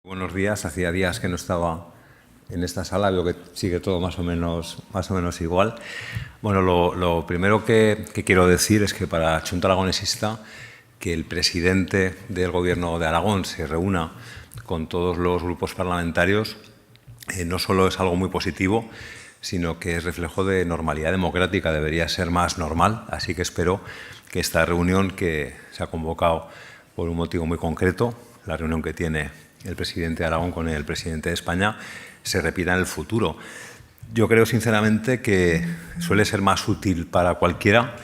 Buenos días. Hacía días que no estaba en esta sala, veo que sigue todo más o menos igual. Bueno, lo primero que quiero decir es que para Chunta Aragonesista que el presidente del Gobierno de Aragón se reúna con todos los grupos parlamentarios no solo es algo muy positivo, sino que es reflejo de normalidad democrática, debería ser más normal. Así que espero que esta reunión, que se ha convocado por un motivo muy concreto, la reunión que tiene el presidente de Aragón con el presidente de España, se repita en el futuro. Yo creo sinceramente que suele ser más útil para cualquiera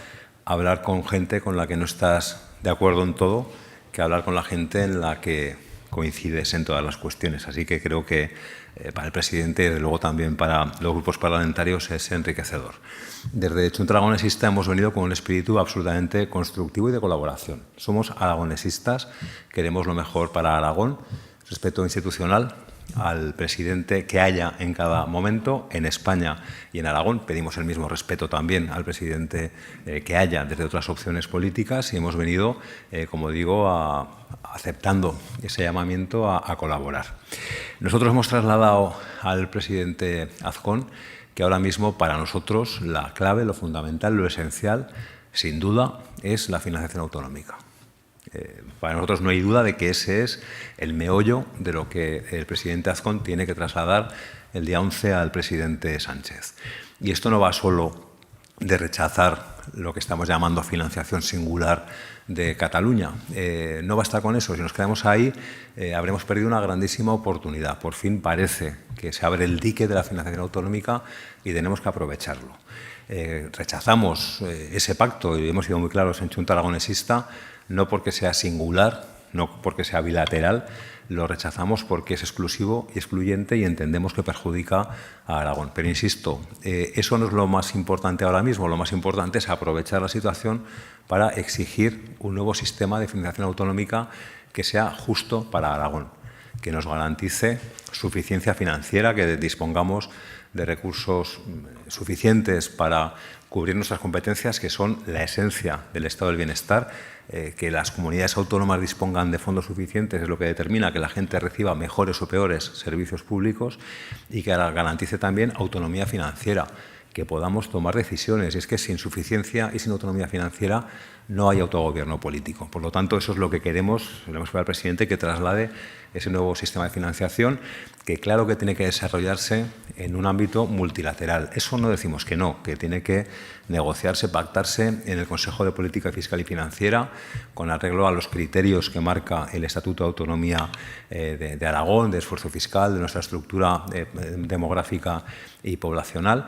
hablar con gente con la que no estás de acuerdo en todo que hablar con la gente en la que coincides en todas las cuestiones. Así que creo que para el presidente y desde luego también para los grupos parlamentarios es enriquecedor. Desde Chunta Aragonesista hemos venido con un espíritu absolutamente constructivo y de colaboración. Somos aragonesistas, queremos lo mejor para Aragón, respeto institucional al presidente que haya en cada momento en España y en Aragón. Pedimos el mismo respeto también al presidente que haya desde otras opciones políticas y hemos venido, como digo, aceptando ese llamamiento a colaborar. Nosotros hemos trasladado al presidente Azcón que ahora mismo para nosotros la clave, lo fundamental, lo esencial, sin duda, es la financiación autonómica. Para nosotros no hay duda de que ese es el meollo de lo que el presidente Azcón tiene que trasladar el día 11 al presidente Sánchez. Y esto no va solo de rechazar lo que estamos llamando financiación singular de Cataluña. No basta con eso. Si nos quedamos ahí, habremos perdido una grandísima oportunidad. Por fin parece que se abre el dique de la financiación autonómica y tenemos que aprovecharlo. Rechazamos ese pacto y hemos sido muy claros en Chunta Aragonesista, no porque sea singular, no porque sea bilateral, lo rechazamos porque es exclusivo y excluyente y entendemos que perjudica a Aragón. Pero insisto, eso no es lo más importante ahora mismo. Lo más importante es aprovechar la situación para exigir un nuevo sistema de financiación autonómica que sea justo para Aragón, que nos garantice suficiencia financiera, que dispongamos de recursos suficientes para cubrir nuestras competencias, que son la esencia del estado del bienestar. Que las comunidades autónomas dispongan de fondos suficientes es lo que determina que la gente reciba mejores o peores servicios públicos y que garantice también autonomía financiera, que podamos tomar decisiones. Y es que sin suficiencia y sin autonomía financiera no hay autogobierno político. Por lo tanto, eso es lo que queremos, le hemos pedido al presidente que traslade ese nuevo sistema de financiación, que claro que tiene que desarrollarse en un ámbito multilateral. Eso no decimos que no, que tiene que negociarse, pactarse en el Consejo de Política Fiscal y Financiera, con arreglo a los criterios que marca el Estatuto de Autonomía de Aragón, de esfuerzo fiscal, de nuestra estructura demográfica y poblacional,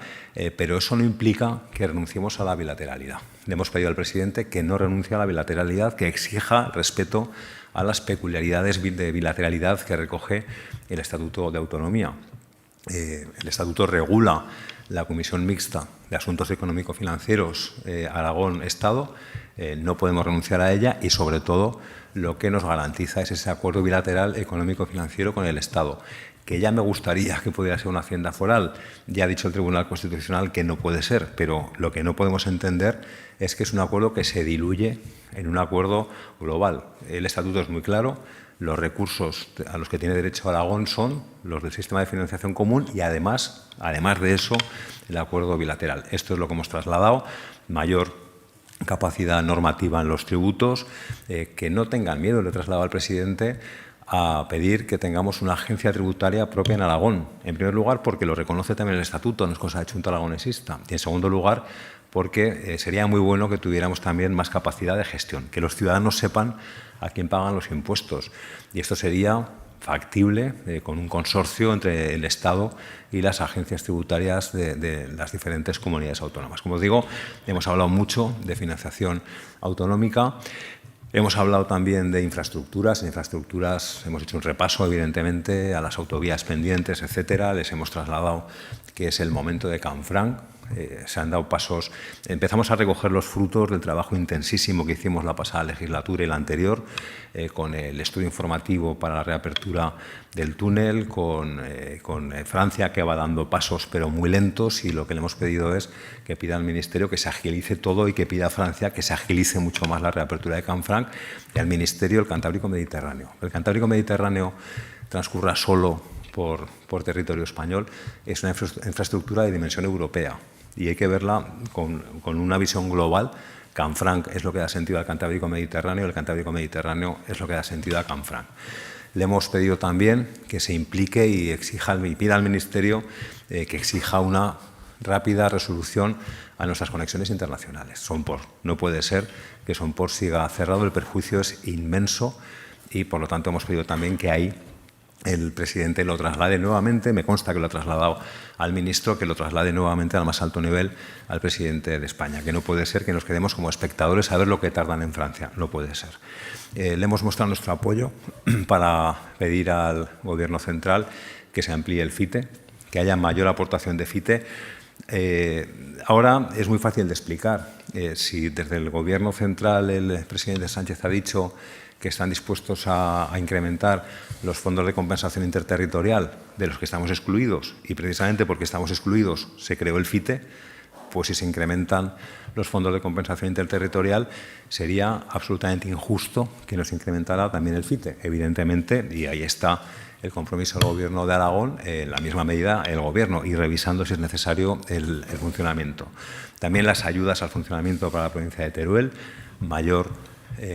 pero eso no implica que renunciemos a la bilateralidad. Le hemos pedido al presidente que no renuncie a la bilateralidad, que exija respeto a las peculiaridades de bilateralidad que recoge el Estatuto de Autonomía. El Estatuto regula la Comisión Mixta de Asuntos Económico-Financieros Aragón-Estado, no podemos renunciar a ella y, sobre todo, lo que nos garantiza es ese acuerdo bilateral económico-financiero con el Estado, que ya me gustaría que pudiera ser una hacienda foral. Ya ha dicho el Tribunal Constitucional que no puede ser, pero lo que no podemos entender es que es un acuerdo que se diluye en un acuerdo global. El Estatuto es muy claro, los recursos a los que tiene derecho Aragón son los del sistema de financiación común y además de eso, el acuerdo bilateral. Esto es lo que hemos trasladado, mayor capacidad normativa en los tributos, que no tengan miedo, le he trasladado al presidente a pedir que tengamos una agencia tributaria propia en Aragón. En primer lugar, porque lo reconoce también el Estatuto, no es cosa de Chunta Aragonesista. Y en segundo lugar, porque sería muy bueno que tuviéramos también más capacidad de gestión, que los ciudadanos sepan a quién pagan los impuestos. Y esto sería factible con un consorcio entre el Estado y las agencias tributarias de las diferentes comunidades autónomas. Como os digo, hemos hablado mucho de financiación autonómica. Hemos hablado también de infraestructuras. En infraestructuras hemos hecho un repaso, evidentemente, a las autovías pendientes, etcétera. Les hemos trasladado que es el momento de Canfranc, se han dado pasos. Empezamos a recoger los frutos del trabajo intensísimo que hicimos la pasada legislatura y la anterior, con el estudio informativo para la reapertura del túnel, con Francia, que va dando pasos pero muy lentos, y lo que le hemos pedido es que pida al Ministerio que se agilice todo y que pida a Francia que se agilice mucho más la reapertura de Canfranc, y al Ministerio el Cantábrico Mediterráneo. El Cantábrico Mediterráneo transcurra solo por territorio español es una infraestructura de dimensión europea y hay que verla con una visión global. Canfranc es lo que da sentido al Cantábrico Mediterráneo, el Cantábrico Mediterráneo es lo que da sentido a Canfranc. Le hemos pedido también que se implique y pida al Ministerio que exija una rápida resolución a nuestras conexiones internacionales. Somport, no puede ser que Somport siga cerrado, el perjuicio es inmenso y por lo tanto hemos pedido también que ahí el presidente lo traslade nuevamente, me consta que lo ha trasladado al ministro, que lo traslade nuevamente al más alto nivel al presidente de España, que no puede ser que nos quedemos como espectadores a ver lo que tardan en Francia, no puede ser. Le hemos mostrado nuestro apoyo para pedir al Gobierno central que se amplíe el FITE, que haya mayor aportación de FITE. Ahora es muy fácil de explicar. Si desde el Gobierno central el presidente Sánchez ha dicho que están dispuestos a incrementar los fondos de compensación interterritorial de los que estamos excluidos, y precisamente porque estamos excluidos se creó el FITE, pues si se incrementan los fondos de compensación interterritorial sería absolutamente injusto que nos incrementara también el FITE, evidentemente, y ahí está el compromiso del Gobierno de Aragón, en la misma medida el Gobierno, y revisando si es necesario el funcionamiento. También las ayudas al funcionamiento para la provincia de Teruel, mayor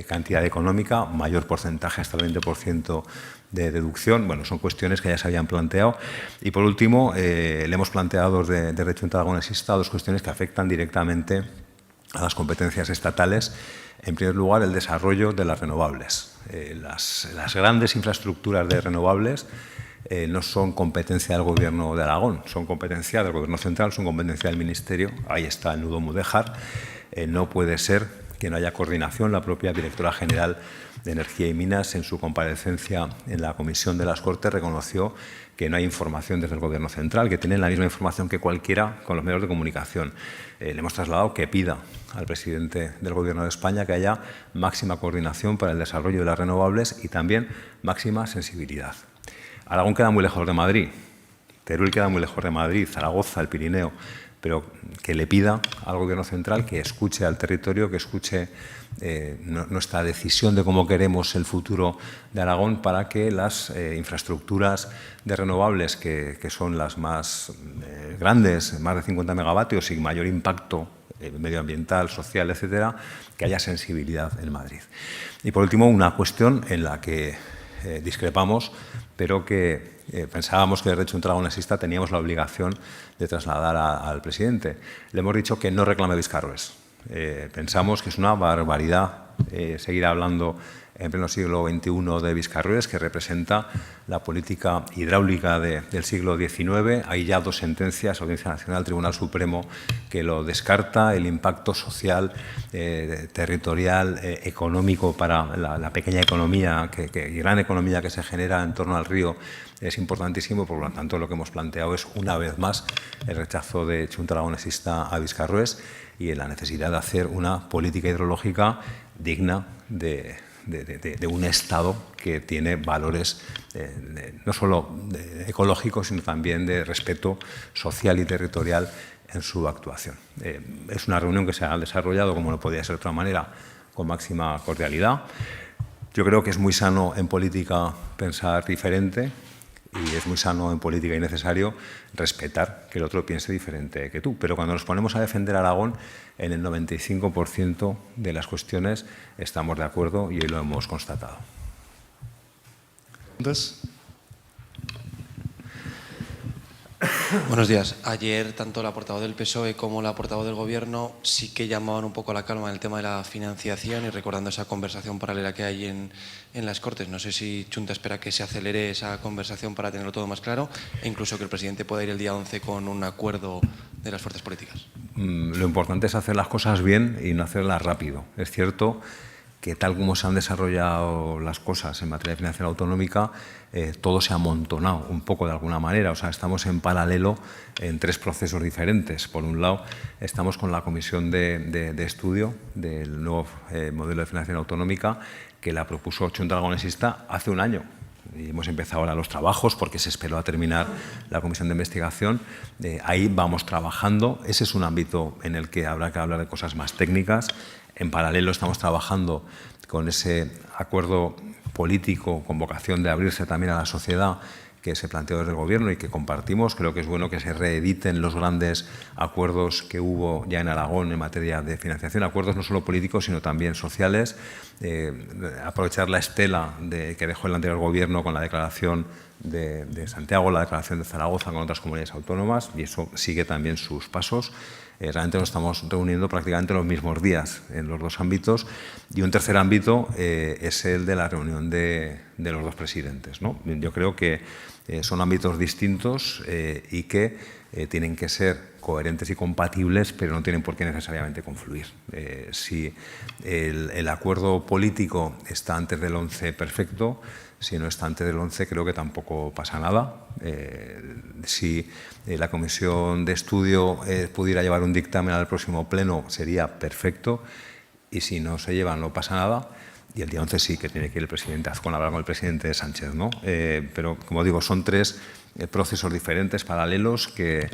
cantidad económica, mayor porcentaje, hasta el 20% de deducción. Bueno, son cuestiones que ya se habían planteado. Y, por último, le hemos planteado desde Junta Aragonesista dos cuestiones que afectan directamente a las competencias estatales. En primer lugar, el desarrollo de las renovables. Las grandes infraestructuras de renovables no son competencia del Gobierno de Aragón, son competencia del Gobierno central, son competencia del Ministerio. Ahí está el nudo Mudéjar. No puede ser que no haya coordinación. La propia directora general de Energía y Minas, en su comparecencia en la Comisión de las Cortes, reconoció que no hay información desde el Gobierno central, que tienen la misma información que cualquiera con los medios de comunicación. Le hemos trasladado que pida al presidente del Gobierno de España que haya máxima coordinación para el desarrollo de las renovables y también máxima sensibilidad. Aragón queda muy lejos de Madrid, Teruel queda muy lejos de Madrid, Zaragoza, el Pirineo, pero que le pida al Gobierno central que escuche al territorio, que escuche nuestra decisión de cómo queremos el futuro de Aragón para que las infraestructuras de renovables, que son las más grandes, más de 50 megavatios y mayor impacto medioambiental, social, etcétera, que haya sensibilidad en Madrid. Y, por último, una cuestión en la que discrepamos, pero que pensábamos que desde Junta Aragonesista teníamos la obligación de trasladar al presidente. Le hemos dicho que no reclame Viscarrués. Pensamos que es una barbaridad seguir hablando en pleno siglo XXI de Viscarrués, que representa la política hidráulica del siglo XIX. Hay ya dos sentencias, Audiencia Nacional, Tribunal Supremo, que lo descarta. El impacto social, territorial, económico para la pequeña economía y gran economía que se genera en torno al río es importantísimo. Por lo tanto, lo que hemos planteado es, una vez más, el rechazo de Junta Aragonesista a Viscarrués y la necesidad de hacer una política hidrológica digna de un Estado que tiene valores no solo ecológicos, sino también de respeto social y territorial en su actuación. Es una reunión que se ha desarrollado, como no podía ser de otra manera, con máxima cordialidad. Yo creo que es muy sano en política pensar diferente y es muy sano en política y necesario respetar que el otro piense diferente que tú. Pero cuando nos ponemos a defender a Aragón, en el 95% de las cuestiones estamos de acuerdo y hoy lo hemos constatado. Buenos días. Ayer tanto la portavoz del PSOE como la portavoz del Gobierno sí que llamaban un poco a la calma en el tema de la financiación y recordando esa conversación paralela que hay en las Cortes. No sé si Junta espera que se acelere esa conversación para tenerlo todo más claro e incluso que el presidente pueda ir el día 11 con un acuerdo de las fuerzas políticas. Lo importante es hacer las cosas bien y no hacerlas rápido. Es cierto que tal como se han desarrollado las cosas en materia de financiación autonómica, todo se ha amontonado un poco de alguna manera. O sea, estamos en paralelo en tres procesos diferentes. Por un lado, estamos con la comisión de estudio del nuevo modelo de financiación autonómica que la propuso Chunta Aragonesista hace un año. Y hemos empezado ahora los trabajos porque se esperó a terminar la comisión de investigación. Ahí vamos trabajando. Ese es un ámbito en el que habrá que hablar de cosas más técnicas. En paralelo estamos trabajando con ese acuerdo político con vocación de abrirse también a la sociedad que se planteó desde el Gobierno y que compartimos. Creo que es bueno que se reediten los grandes acuerdos que hubo ya en Aragón en materia de financiación, acuerdos no solo políticos, sino también sociales. Aprovechar la estela que dejó el anterior Gobierno con la declaración de Santiago, la declaración de Zaragoza con otras comunidades autónomas, y eso sigue también sus pasos. Realmente nos estamos reuniendo prácticamente los mismos días en los dos ámbitos. Y un tercer ámbito es el de la reunión de los dos presidentes, ¿no? Yo creo que son ámbitos distintos y que tienen que ser coherentes y compatibles, pero no tienen por qué necesariamente confluir. Si el acuerdo político está antes del 11, perfecto. Si no está antes del 11, creo que tampoco pasa nada. Si la comisión de estudio pudiera llevar un dictamen al próximo pleno, sería perfecto. Y si no se lleva, no pasa nada. Y el día 11 sí que tiene que ir el presidente Azcón a hablar con el presidente Sánchez, ¿no? Pero, como digo, son tres procesos diferentes, paralelos, que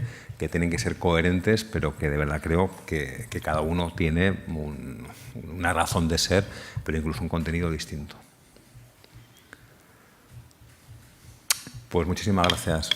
tienen que ser coherentes, pero que de verdad creo que cada uno tiene una razón de ser, pero incluso un contenido distinto. Pues muchísimas gracias.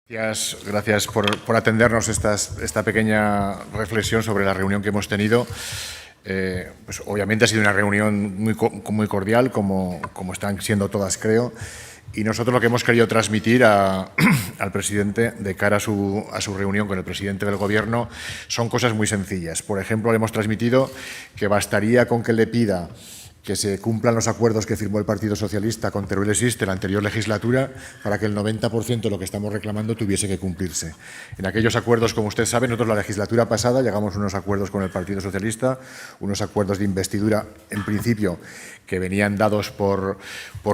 Gracias por atendernos esta pequeña reflexión sobre la reunión que hemos tenido. Pues obviamente ha sido una reunión muy cordial, como están siendo todas, creo. Y nosotros lo que hemos querido transmitir al presidente de cara a su reunión con el presidente del Gobierno son cosas muy sencillas. Por ejemplo, le hemos transmitido que bastaría con que le pida que se cumplan los acuerdos que firmó el Partido Socialista con Teruel Existe en la anterior legislatura para que el 90% de lo que estamos reclamando tuviese que cumplirse. En aquellos acuerdos, como usted sabe, nosotros la legislatura pasada llegamos a unos acuerdos con el Partido Socialista, unos acuerdos de investidura, en principio, que venían dados por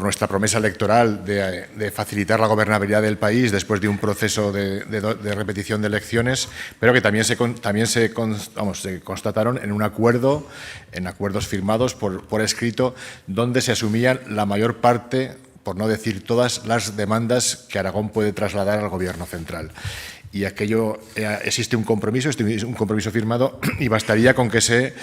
nuestra promesa electoral de facilitar la gobernabilidad del país después de un proceso de repetición de elecciones, pero que también se constataron en acuerdos firmados por escrito, donde se asumían la mayor parte, por no decir todas, las demandas que Aragón puede trasladar al Gobierno central. Y aquello, existe un compromiso firmado y bastaría con que se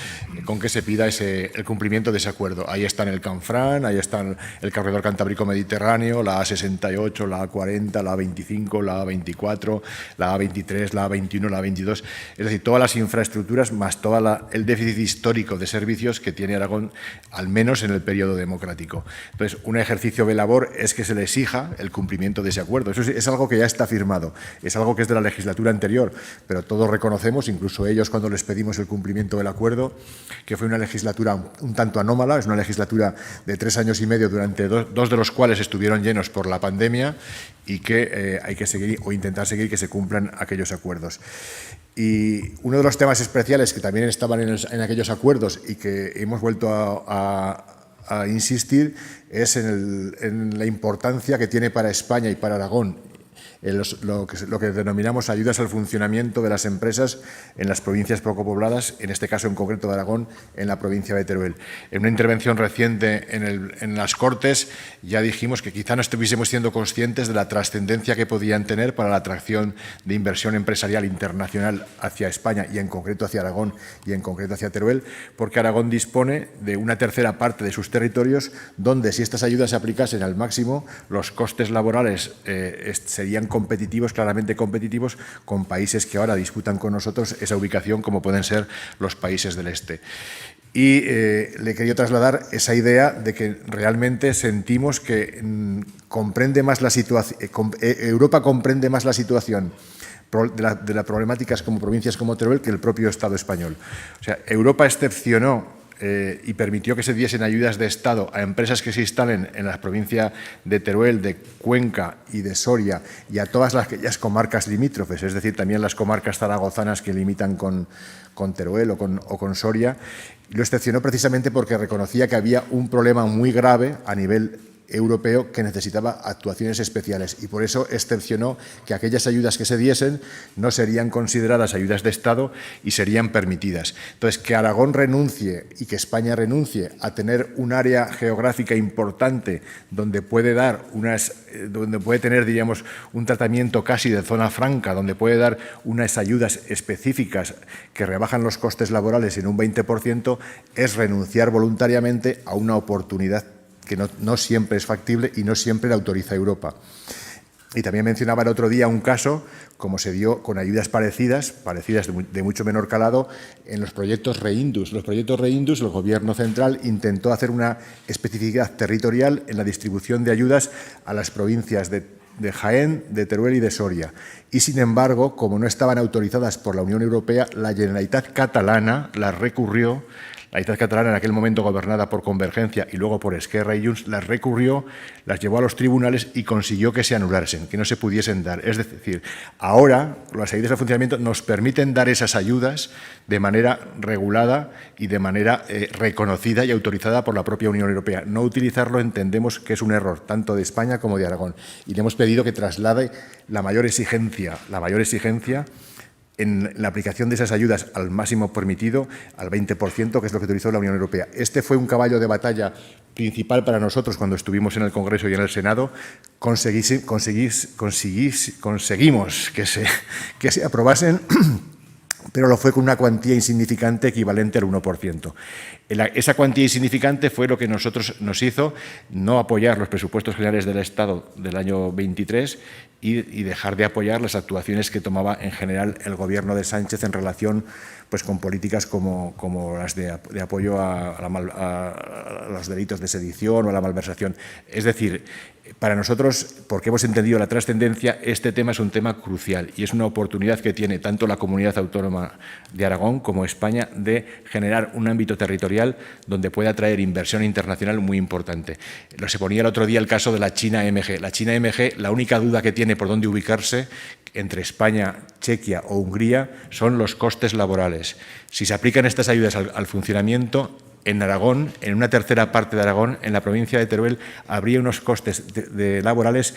pida el cumplimiento de ese acuerdo. Ahí están el Canfrán, ahí están el Corredor Cantábrico Mediterráneo, la A68, la A40, la A25, la A24, la A23, la A21, la A22. Es decir, todas las infraestructuras más todo el déficit histórico de servicios que tiene Aragón, al menos en el periodo democrático. Entonces, un ejercicio de labor es que se le exija el cumplimiento de ese acuerdo. Eso es algo que ya está firmado, es algo que es de la legislatura anterior, pero todos reconocemos, incluso ellos cuando les pedimos el cumplimiento del acuerdo, que fue una legislatura un tanto anómala, es una legislatura de 3 años y medio, durante dos de los cuales estuvieron llenos por la pandemia y que hay que seguir o intentar seguir que se cumplan aquellos acuerdos. Y uno de los temas especiales que también estaban en aquellos acuerdos y que hemos vuelto a insistir es en la importancia que tiene para España y para Aragón lo que denominamos ayudas al funcionamiento de las empresas en las provincias poco pobladas, en este caso en concreto de Aragón, en la provincia de Teruel. En una intervención reciente en las Cortes ya dijimos que quizá no estuviésemos siendo conscientes de la trascendencia que podían tener para la atracción de inversión empresarial internacional hacia España y en concreto hacia Aragón y en concreto hacia Teruel, porque Aragón dispone de una tercera parte de sus territorios donde, si estas ayudas se aplicasen al máximo, los costes laborales serían competitivos, claramente competitivos, con países que ahora disputan con nosotros esa ubicación, como pueden ser los países del este. Y le quería trasladar esa idea de que realmente sentimos que Europa comprende más la situación de las problemáticas como provincias como Teruel que el propio Estado español. O sea, Europa excepcionó y permitió que se diesen ayudas de Estado a empresas que se instalen en la provincia de Teruel, de Cuenca y de Soria y a todas aquellas comarcas limítrofes, es decir, también las comarcas zaragozanas que limitan con Teruel o con Soria. Lo excepcionó precisamente porque reconocía que había un problema muy grave a nivel europeo que necesitaba actuaciones especiales y por eso excepcionó que aquellas ayudas que se diesen no serían consideradas ayudas de Estado y serían permitidas. Entonces, que Aragón renuncie y que España renuncie a tener un área geográfica importante donde puede tener, diríamos, un tratamiento casi de zona franca, donde puede dar unas ayudas específicas que rebajan los costes laborales en un 20%, es renunciar voluntariamente a una oportunidad que no siempre es factible y no siempre la autoriza Europa. Y también mencionaba el otro día un caso, como se dio con ayudas parecidas de mucho menor calado, en los proyectos Reindus. Los proyectos Reindus, el Gobierno central intentó hacer una especificidad territorial en la distribución de ayudas a las provincias de Jaén, de Teruel y de Soria. Y, sin embargo, como no estaban autorizadas por la Unión Europea, la Generalitat catalana las recurrió. La Generalitat catalana, en aquel momento gobernada por Convergencia y luego por Esquerra y Junts, las recurrió, las llevó a los tribunales y consiguió que se anulasen, que no se pudiesen dar. Es decir, ahora las ayudas de funcionamiento nos permiten dar esas ayudas de manera regulada y de manera reconocida y autorizada por la propia Unión Europea. No utilizarlo entendemos que es un error, tanto de España como de Aragón. Y le hemos pedido que traslade la mayor exigencia en la aplicación de esas ayudas al máximo permitido, al 20%, que es lo que utilizó la Unión Europea. Este fue un caballo de batalla principal para nosotros cuando estuvimos en el Congreso y en el Senado. Conseguimos que se aprobasen, pero lo fue con una cuantía insignificante equivalente al 1%. Esa cuantía insignificante fue lo que nos hizo no apoyar los presupuestos generales del Estado del año 23 y dejar de apoyar las actuaciones que tomaba en general el gobierno de Sánchez en relación pues, con políticas como las de apoyo a los delitos de sedición o a la malversación. Es decir, para nosotros, porque hemos entendido la trascendencia, este tema es un tema crucial y es una oportunidad que tiene tanto la Comunidad Autónoma de Aragón como España de generar un ámbito territorial donde pueda atraer inversión internacional muy importante. Se ponía el otro día el caso de la China MG. La China MG, la única duda que tiene por dónde ubicarse entre España, Chequia o Hungría son los costes laborales. Si se aplican estas ayudas al funcionamiento, en Aragón, en una tercera parte de Aragón, en la provincia de Teruel, habría unos costes laborales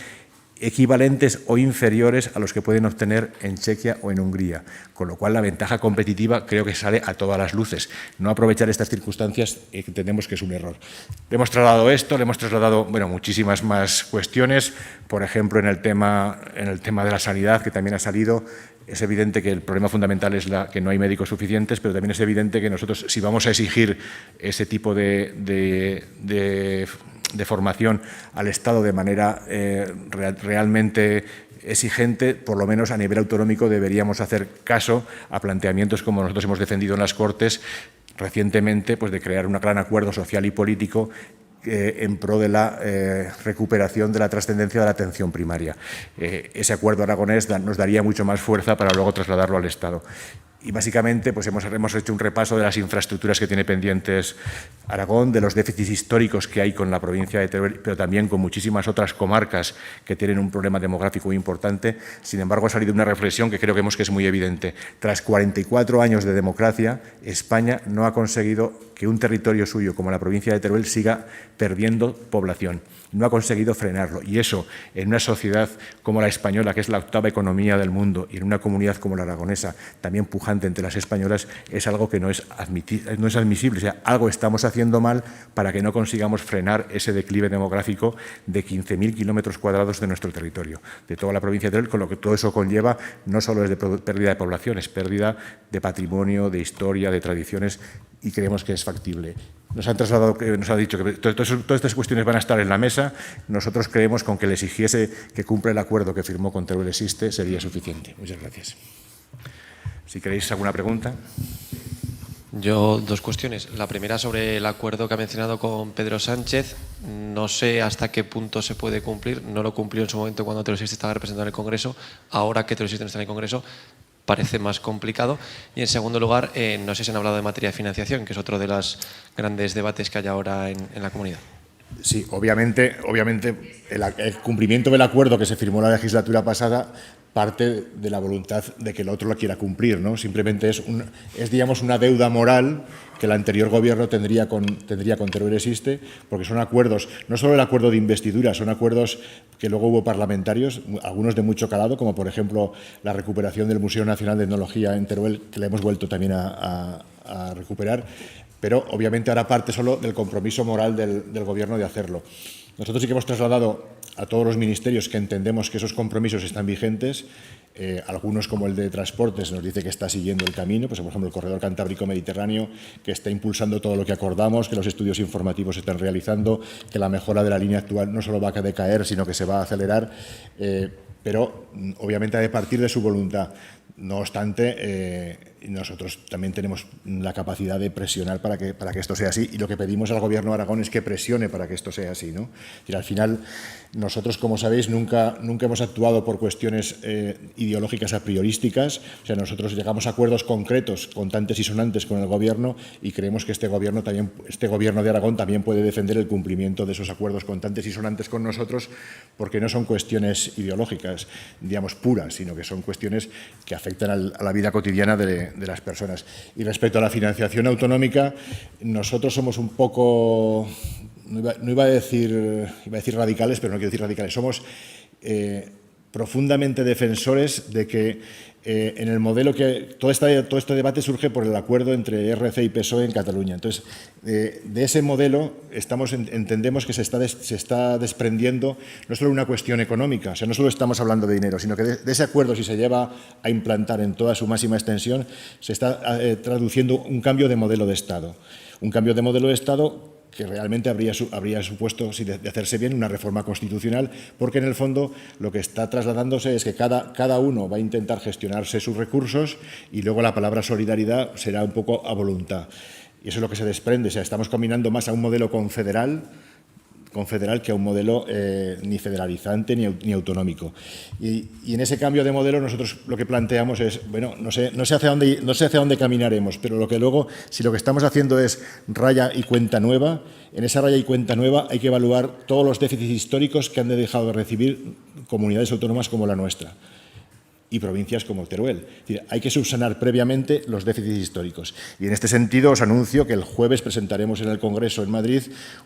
equivalentes o inferiores a los que pueden obtener en Chequia o en Hungría, con lo cual la ventaja competitiva creo que sale a todas las luces. No aprovechar estas circunstancias entendemos que es un error. Le hemos trasladado esto, le hemos trasladado muchísimas más cuestiones, por ejemplo, en el tema de la sanidad, que también ha salido. Es evidente que el problema fundamental es que no hay médicos suficientes, pero también es evidente que nosotros, si vamos a exigir ese tipo de formación al Estado de manera realmente exigente, por lo menos a nivel autonómico deberíamos hacer caso a planteamientos como nosotros hemos defendido en las Cortes recientemente, pues de crear un gran acuerdo social y político en pro de la recuperación de la trascendencia de la atención primaria. Ese acuerdo aragonés nos daría mucho más fuerza para luego trasladarlo al Estado. Y básicamente pues hemos hecho un repaso de las infraestructuras que tiene pendientes Aragón, de los déficits históricos que hay con la provincia de Teruel, pero también con muchísimas otras comarcas que tienen un problema demográfico muy importante. Sin embargo, ha salido una reflexión que creo que es muy evidente. Tras 44 años de democracia, España no ha conseguido que un territorio suyo como la provincia de Teruel siga perdiendo población. No ha conseguido frenarlo. Y eso, en una sociedad como la española, que es la octava economía del mundo, y en una comunidad como la aragonesa, también pujante entre las españolas, es algo que no es admisible. O sea, algo estamos haciendo mal para que no consigamos frenar ese declive demográfico de 15.000 kilómetros cuadrados de nuestro territorio, de toda la provincia de Teruel, con lo que todo eso conlleva no solo es de pérdida de población, es pérdida de patrimonio, de historia, de tradiciones, y creemos que es factible. Nos han trasladado, nos ha dicho que todas estas cuestiones van a estar en la mesa. Nosotros creemos con que le exigiese que cumpla el acuerdo que firmó con Teruel Existe sería suficiente. Muchas gracias. Si queréis alguna pregunta. Yo, dos cuestiones. La primera sobre el acuerdo que ha mencionado con Pedro Sánchez. No sé hasta qué punto se puede cumplir. No lo cumplió en su momento cuando Teruel Existe estaba representado en el Congreso. Ahora que Teruel Existe no está en el Congreso, parece más complicado. Y en segundo lugar, no sé si han hablado de materia de financiación, que es otro de los grandes debates que hay ahora en la comunidad. Sí, obviamente el cumplimiento del acuerdo que se firmó la legislatura pasada parte de la voluntad de que el otro la quiera cumplir, ¿no? Simplemente es digamos, una deuda moral que el anterior gobierno tendría con Teruel Existe, porque son acuerdos, no solo el acuerdo de investidura, son acuerdos que luego hubo parlamentarios, algunos de mucho calado, como por ejemplo la recuperación del Museo Nacional de Etnología en Teruel, que le hemos vuelto también a recuperar, pero obviamente ahora parte solo del compromiso moral del Gobierno de hacerlo. Nosotros sí que hemos trasladado a todos los ministerios que entendemos que esos compromisos están vigentes. Algunos, como el de Transportes, nos dice que está siguiendo el camino, pues, por ejemplo, el Corredor Cantábrico-Mediterráneo, que está impulsando todo lo que acordamos, que los estudios informativos se están realizando, que la mejora de la línea actual no solo va a decaer, sino que se va a acelerar, pero obviamente ha de partir de su voluntad. No obstante, nosotros también tenemos la capacidad de presionar para que esto sea así, y lo que pedimos al Gobierno de Aragón es que presione para que esto sea así, ¿no? Y al final, nosotros, como sabéis, nunca hemos actuado por cuestiones ideológicas a priorísticas. O sea, nosotros llegamos a acuerdos concretos, contantes y sonantes con el Gobierno, y creemos que este Gobierno de Aragón también puede defender el cumplimiento de esos acuerdos contantes y sonantes con nosotros, porque no son cuestiones ideológicas, digamos, puras, sino que son cuestiones que afectan a la vida cotidiana de las personas. Y respecto a la financiación autonómica, nosotros somos un poco, no iba a decir radicales, pero no quiero decir radicales, somos profundamente defensores de que en el modelo que todo este debate surge por el acuerdo entre RC y PSOE en Cataluña. Entonces, de ese modelo entendemos que se está desprendiendo no solo una cuestión económica, o sea, no solo estamos hablando de dinero, sino que de ese acuerdo, si se lleva a implantar en toda su máxima extensión, se está traduciendo un cambio de modelo de Estado. Un cambio de modelo de Estado que realmente habría supuesto, si de hacerse bien, una reforma constitucional, porque en el fondo lo que está trasladándose es que cada uno va a intentar gestionarse sus recursos y luego la palabra solidaridad será un poco a voluntad. Y eso es lo que se desprende. O sea, estamos caminando más a un modelo confederal que a un modelo ni federalizante ni autonómico. Y en ese cambio de modelo nosotros lo que planteamos es, bueno, no sé hacia dónde caminaremos, pero lo que luego, si lo que estamos haciendo es raya y cuenta nueva, en esa raya y cuenta nueva hay que evaluar todos los déficits históricos que han dejado de recibir comunidades autónomas como la nuestra y provincias como Teruel. Es decir, hay que subsanar previamente los déficits históricos. Y en este sentido os anuncio que el jueves presentaremos en el Congreso en Madrid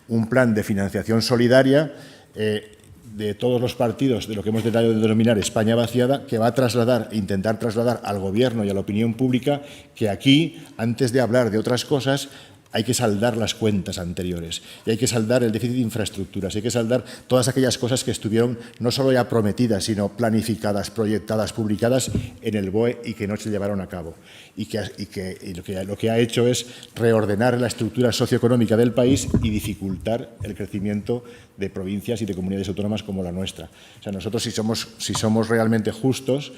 un plan de financiación solidaria de todos los partidos de lo que hemos tratado de denominar España vaciada, que va a intentar trasladar al Gobierno y a la opinión pública que aquí, antes de hablar de otras cosas, hay que saldar las cuentas anteriores y hay que saldar el déficit de infraestructuras, hay que saldar todas aquellas cosas que estuvieron no solo ya prometidas, sino planificadas, proyectadas, publicadas en el BOE y que no se llevaron a cabo. Y lo que ha hecho es reordenar la estructura socioeconómica del país y dificultar el crecimiento de provincias y de comunidades autónomas como la nuestra. O sea, nosotros si somos realmente justos,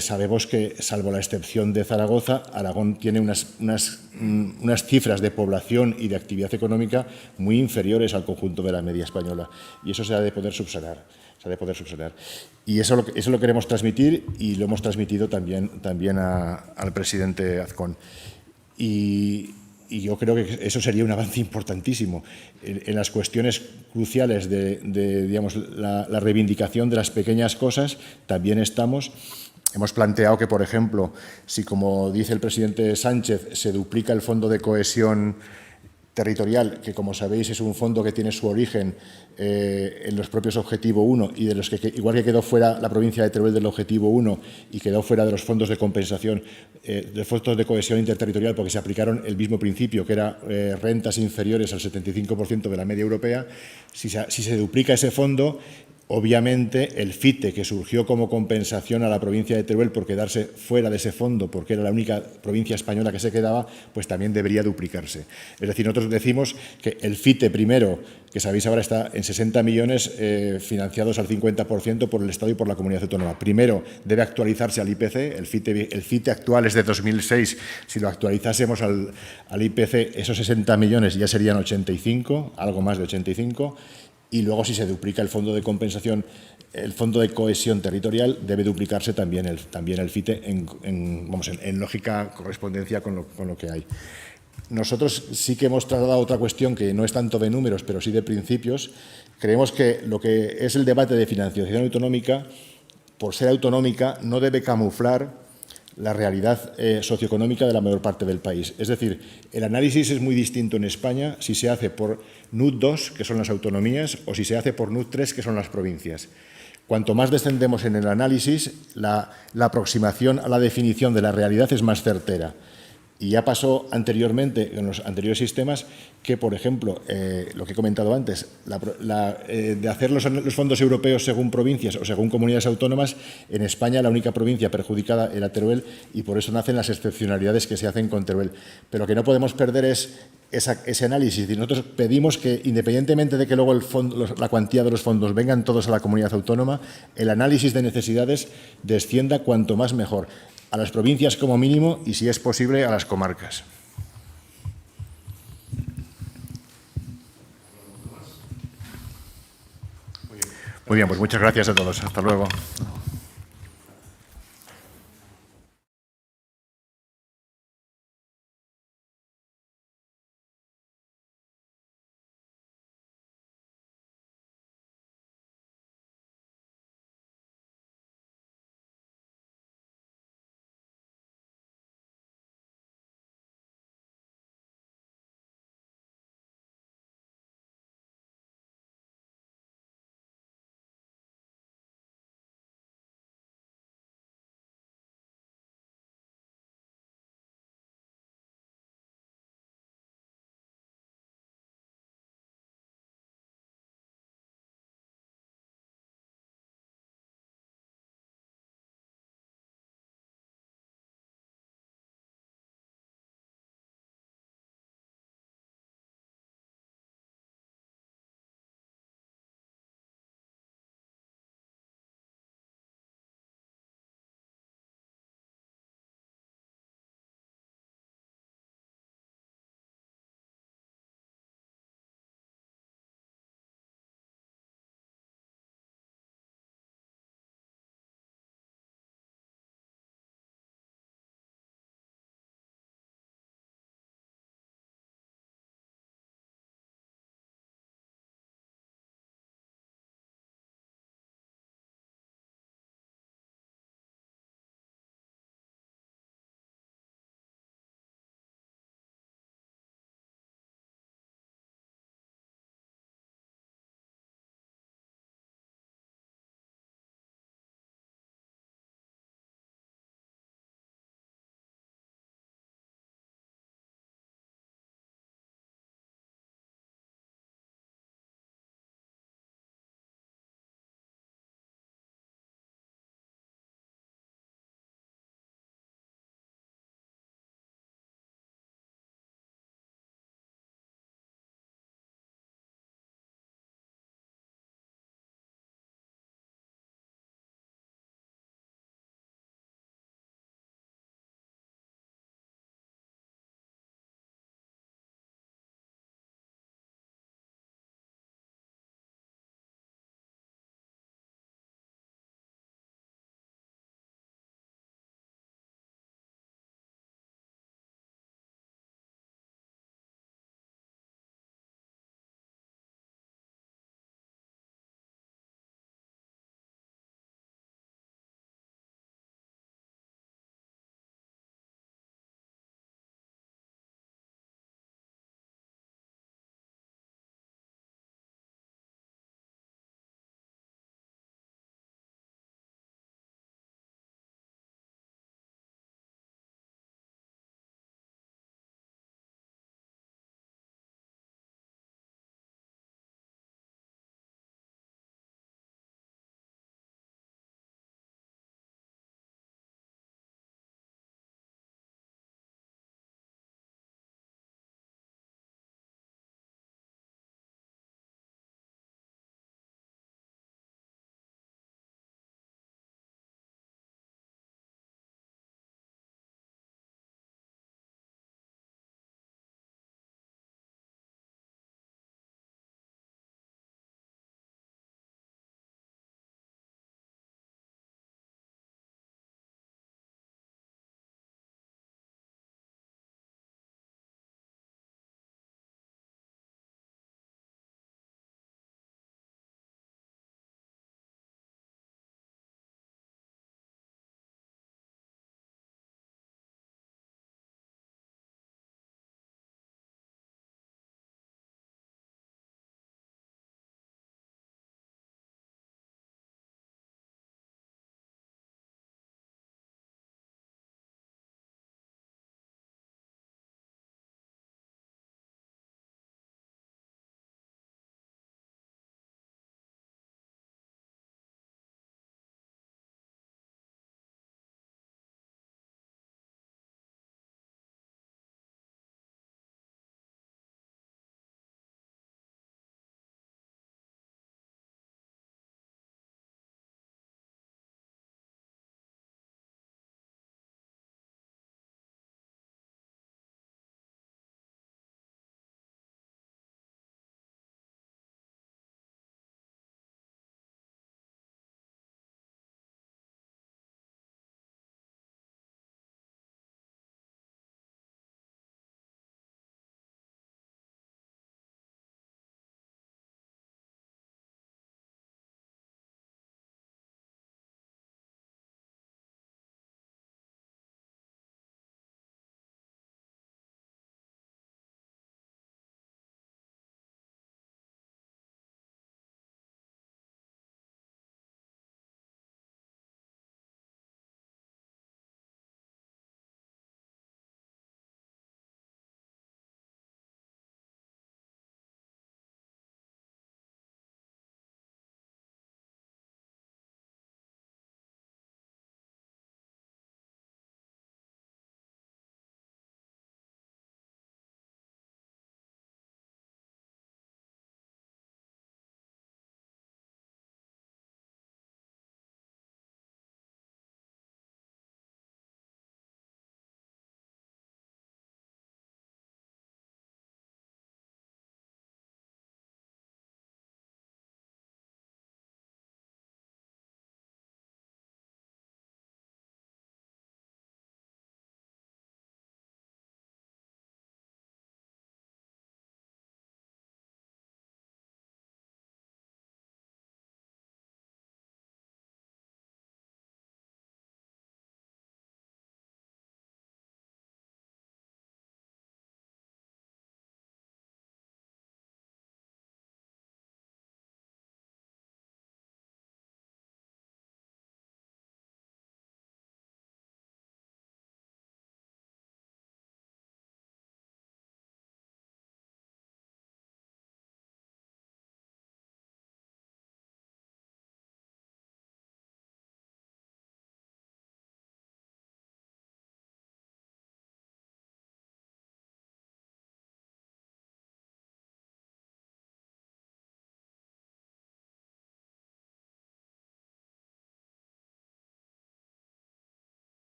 sabemos que, salvo la excepción de Zaragoza, Aragón tiene unas cifras de población y de actividad económica muy inferiores al conjunto de la media española. Y eso se ha de poder subsanar. Y eso lo queremos transmitir y lo hemos transmitido también al presidente Azcón. Y yo creo que eso sería un avance importantísimo. En las cuestiones cruciales de digamos, la reivindicación de las pequeñas cosas también estamos. Hemos planteado que, por ejemplo, si, como dice el presidente Sánchez, se duplica el Fondo de Cohesión Territorial, que, como sabéis, es un fondo que tiene su origen en los propios Objetivo 1 y de los que, igual que quedó fuera la provincia de Teruel del Objetivo 1 y quedó fuera de los fondos de compensación, de fondos de cohesión interterritorial, porque se aplicaron el mismo principio, que era rentas inferiores al 75% de la media europea, si se duplica ese fondo, obviamente, el FITE, que surgió como compensación a la provincia de Teruel por quedarse fuera de ese fondo, porque era la única provincia española que se quedaba, pues también debería duplicarse. Es decir, nosotros decimos que el FITE primero, que sabéis ahora está en 60 millones financiados al 50% por el Estado y por la comunidad autónoma. Primero, debe actualizarse al IPC. El FITE actual es de 2006. Si lo actualizásemos al IPC, esos 60 millones ya serían 85, algo más de 85. Y luego, si se duplica el fondo de compensación, el fondo de cohesión territorial, debe duplicarse también el FITE en lógica correspondencia con lo que hay. Nosotros sí que hemos trasladado otra cuestión que no es tanto de números, pero sí de principios. Creemos que lo que es el debate de financiación autonómica, por ser autonómica, no debe camuflar la realidad socioeconómica de la mayor parte del país. Es decir, el análisis es muy distinto en España si se hace por NUT 2, que son las autonomías, o si se hace por NUT 3, que son las provincias. Cuanto más descendemos en el análisis, la aproximación a la definición de la realidad es más certera. Y ya pasó anteriormente, en los anteriores sistemas, que, por ejemplo, lo que he comentado antes, de hacer los fondos europeos según provincias o según comunidades autónomas, en España la única provincia perjudicada era Teruel y por eso nacen las excepcionalidades que se hacen con Teruel. Pero que no podemos perder es ese análisis. Y nosotros pedimos que, independientemente de que luego la cuantía de los fondos vengan todos a la comunidad autónoma, el análisis de necesidades descienda cuanto más mejor. A las provincias como mínimo y, si es posible, a las comarcas. Muy bien, pues muchas gracias a todos. Hasta luego.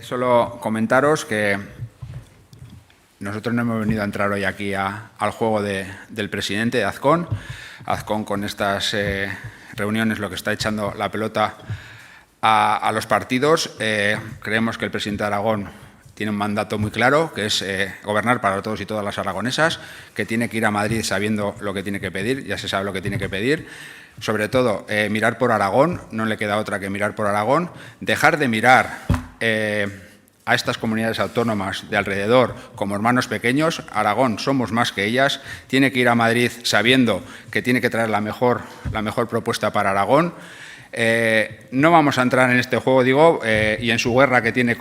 Solo comentaros que nosotros no hemos venido a entrar hoy aquí al juego del presidente de Azcón. Azcón, con estas reuniones, lo que está echando la pelota a los partidos. Creemos que el presidente de Aragón tiene un mandato muy claro, que es gobernar para todos y todas las aragonesas, que tiene que ir a Madrid sabiendo lo que tiene que pedir, ya se sabe lo que tiene que pedir. Sobre todo, mirar por Aragón, no le queda otra que mirar por Aragón, dejar de mirar a estas comunidades autónomas de alrededor como hermanos pequeños. Aragón somos más que ellas, tiene que ir a Madrid sabiendo que tiene que traer la mejor propuesta para Aragón. No vamos a entrar en este juego, digo, y en su guerra que tiene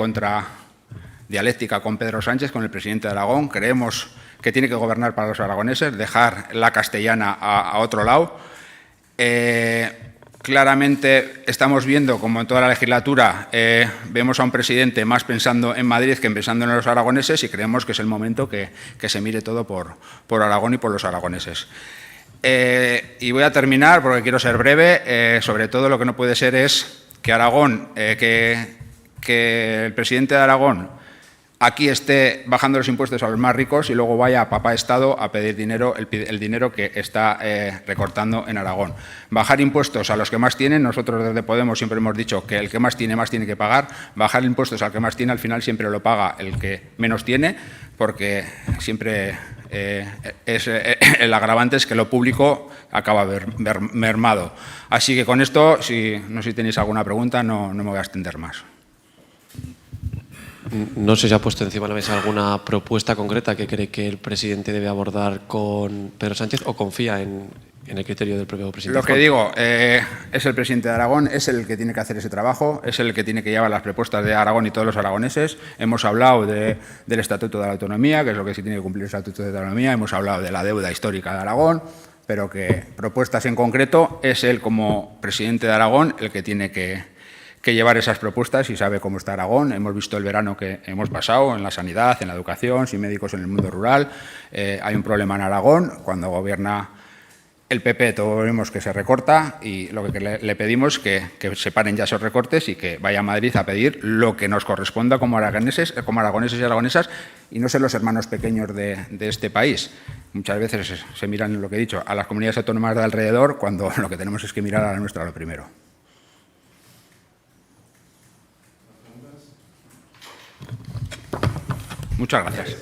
dialéctica con Pedro Sánchez, con el presidente de Aragón. Creemos que tiene que gobernar para los aragoneses, dejar la castellana a otro lado. Claramente estamos viendo, como en toda la legislatura, vemos a un presidente más pensando en Madrid que pensando en los aragoneses, y creemos que es el momento que se mire todo por Aragón y por los aragoneses. Y voy a terminar, porque quiero ser breve. Sobre todo, lo que no puede ser es que Aragón, que el presidente de Aragón aquí esté bajando los impuestos a los más ricos y luego vaya a papá Estado a pedir dinero, el dinero que está recortando en Aragón. Bajar impuestos a los que más tienen. Nosotros desde Podemos siempre hemos dicho que el que más tiene que pagar. Bajar impuestos al que más tiene, al final siempre lo paga el que menos tiene, porque siempre el agravante es que lo público acaba mermado. Así que con esto, no sé si tenéis alguna pregunta, no me voy a extender más. No sé si ha puesto encima de la mesa alguna propuesta concreta que cree que el presidente debe abordar con Pedro Sánchez, o confía en el criterio del propio presidente. Lo que digo, es el presidente de Aragón, es el que tiene que hacer ese trabajo, es el que tiene que llevar las propuestas de Aragón y todos los aragoneses. Hemos hablado del Estatuto de la Autonomía, que es lo que sí tiene que cumplir el Estatuto de la Autonomía. Hemos hablado de la deuda histórica de Aragón, pero que propuestas en concreto es él, como presidente de Aragón, el que tiene que llevar esas propuestas, y sabe cómo está Aragón. Hemos visto el verano que hemos pasado en la sanidad, en la educación, sin médicos en el mundo rural. Hay un problema en Aragón. Cuando gobierna el PP, todos vemos que se recorta, y lo que le pedimos es que se paren ya esos recortes y que vaya a Madrid a pedir lo que nos corresponda como aragoneses y aragonesas, y no ser los hermanos pequeños de este país. Muchas veces se miran, lo que he dicho, a las comunidades autónomas de alrededor, cuando lo que tenemos es que mirar a la nuestra lo primero. Muchas gracias.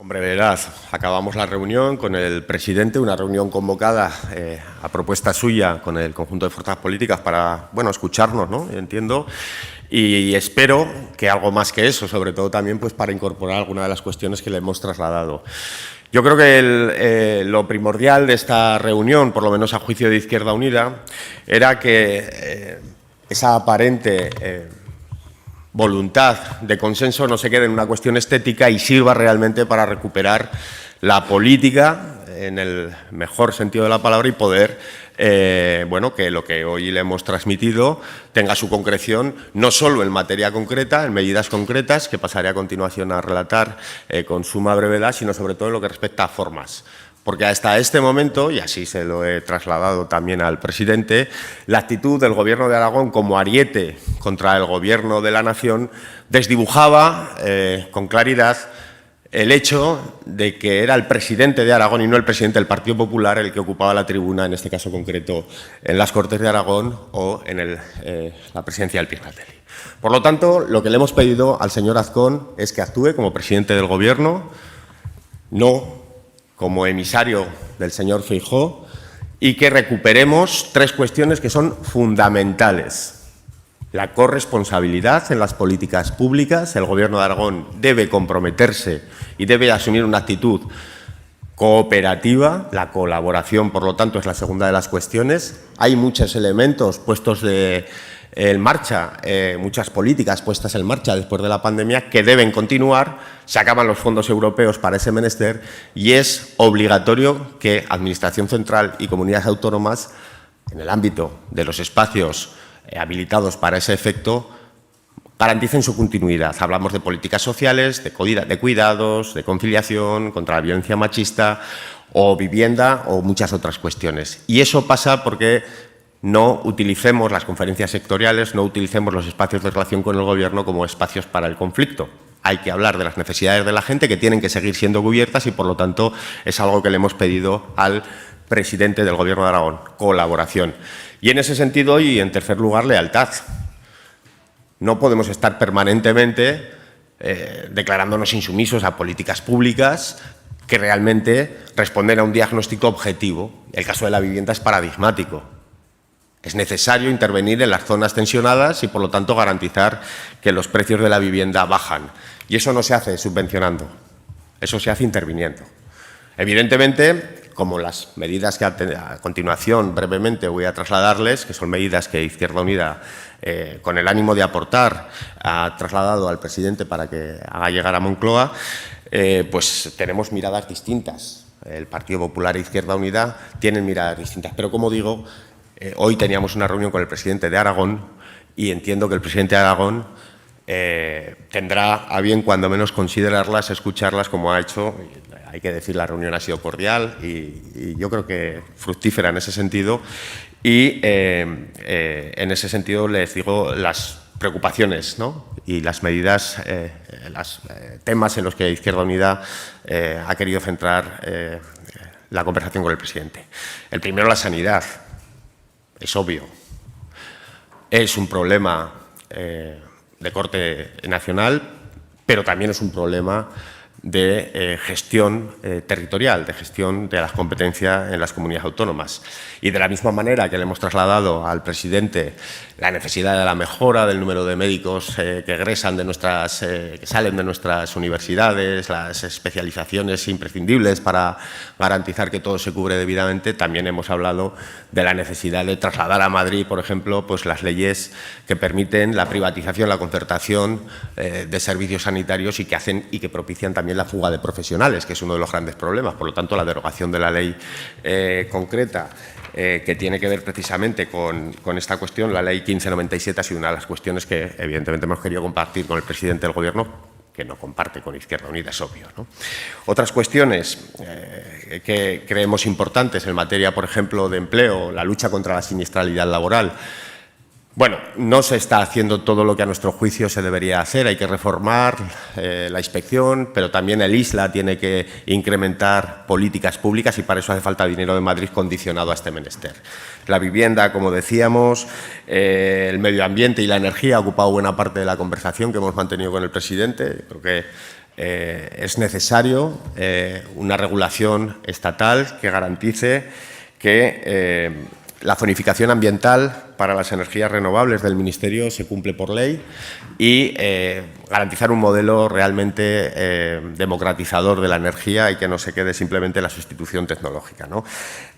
Con brevedad, acabamos la reunión con el presidente, una reunión convocada a propuesta suya con el conjunto de fuerzas políticas para, bueno, escucharnos, ¿no? Entiendo, y espero que algo más que eso, sobre todo también pues para incorporar algunas de las cuestiones que le hemos trasladado. Yo creo que lo primordial de esta reunión, por lo menos a juicio de Izquierda Unida, era que esa aparente voluntad de consenso no se quede en una cuestión estética y sirva realmente para recuperar la política en el mejor sentido de la palabra y poder, bueno, que lo que hoy le hemos transmitido tenga su concreción no solo en materia concreta, en medidas concretas, que pasaré a continuación a relatar con suma brevedad, sino sobre todo en lo que respecta a formas. Porque hasta este momento, y así se lo he trasladado también al presidente, la actitud del Gobierno de Aragón como ariete contra el Gobierno de la Nación desdibujaba con claridad el hecho de que era el presidente de Aragón y no el presidente del Partido Popular el que ocupaba la tribuna, en este caso concreto, en las Cortes de Aragón o en la presidencia del Pignatelli. Por lo tanto, lo que le hemos pedido al señor Azcón es que actúe como presidente del Gobierno, no como emisario del señor Feijóo, y que recuperemos tres cuestiones que son fundamentales. La corresponsabilidad en las políticas públicas. El Gobierno de Aragón debe comprometerse y debe asumir una actitud cooperativa. La colaboración, por lo tanto, es la segunda de las cuestiones. Hay muchos elementos puestos en marcha, muchas políticas puestas en marcha después de la pandemia que deben continuar. Se acaban los fondos europeos para ese menester y es obligatorio que Administración Central y comunidades autónomas, en el ámbito de los espacios habilitados para ese efecto, garanticen su continuidad. Hablamos de políticas sociales, de cuidados, de conciliación, contra la violencia machista o vivienda o muchas otras cuestiones. Y eso pasa porque no utilicemos las conferencias sectoriales, no utilicemos los espacios de relación con el Gobierno como espacios para el conflicto. Hay que hablar de las necesidades de la gente que tienen que seguir siendo cubiertas y, por lo tanto, es algo que le hemos pedido al presidente del Gobierno de Aragón, colaboración. Y en ese sentido, y en tercer lugar, lealtad. No podemos estar permanentemente declarándonos insumisos a políticas públicas que realmente responden a un diagnóstico objetivo. El caso de la vivienda es paradigmático. Es necesario intervenir en las zonas tensionadas y, por lo tanto, garantizar que los precios de la vivienda bajan. Y eso no se hace subvencionando, eso se hace interviniendo. Evidentemente, como las medidas que a continuación brevemente voy a trasladarles, que son medidas que Izquierda Unida, con el ánimo de aportar, ha trasladado al presidente para que haga llegar a Moncloa, pues tenemos miradas distintas. El Partido Popular e Izquierda Unida tienen miradas distintas, pero como digo, hoy teníamos una reunión con el presidente de Aragón y entiendo que el presidente de Aragón tendrá a bien, cuando menos, considerarlas, escucharlas como ha hecho. Hay que decir, la reunión ha sido cordial y yo creo que fructífera en ese sentido. Y en ese sentido les digo las preocupaciones, ¿no? Y las medidas, los temas en los que Izquierda Unida ha querido centrar la conversación con el presidente. El primero, la sanidad. Es obvio. Es un problema de corte nacional, pero también es un problema de gestión territorial, de gestión de las competencias en las comunidades autónomas. Y de la misma manera que le hemos trasladado al presidente la necesidad de la mejora del número de médicos que egresan de que salen de nuestras universidades, las especializaciones imprescindibles para garantizar que todo se cubre debidamente, también hemos hablado de la necesidad de trasladar a Madrid, por ejemplo, pues las leyes que permiten la privatización, la concertación de servicios sanitarios y que propician también la fuga de profesionales, que es uno de los grandes problemas. Por lo tanto, la derogación de la ley concreta que tiene que ver precisamente con esta cuestión, la Ley 1597, ha sido una de las cuestiones que evidentemente hemos querido compartir con el presidente del Gobierno, que no comparte con Izquierda Unida, es obvio, ¿no? Otras cuestiones que creemos importantes en materia, por ejemplo, de empleo, la lucha contra la siniestralidad laboral. Bueno, no se está haciendo todo lo que a nuestro juicio se debería hacer. Hay que reformar la inspección, pero también el ISLA tiene que incrementar políticas públicas y para eso hace falta dinero de Madrid condicionado a este menester. La vivienda, como decíamos, el medio ambiente y la energía ha ocupado buena parte de la conversación que hemos mantenido con el presidente. Creo que es necesario una regulación estatal que garantice que la zonificación ambiental para las energías renovables del Ministerio se cumple por ley y garantizar un modelo realmente democratizador de la energía y que no se quede simplemente la sustitución tecnológica, ¿no?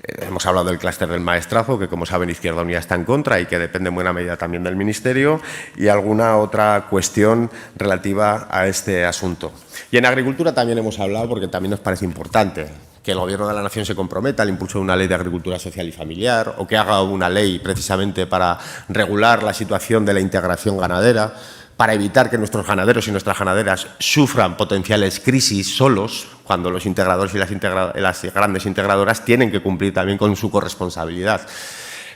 Hemos hablado del clúster del maestrazgo, que como saben Izquierda Unida está en contra y que depende en buena medida también del Ministerio, y alguna otra cuestión relativa a este asunto. Y en agricultura también hemos hablado, porque también nos parece importante que el Gobierno de la Nación se comprometa al impulso de una ley de agricultura social y familiar o que haga una ley precisamente para regular la situación de la integración ganadera, para evitar que nuestros ganaderos y nuestras ganaderas sufran potenciales crisis solos, cuando los integradores y las grandes integradoras tienen que cumplir también con su corresponsabilidad.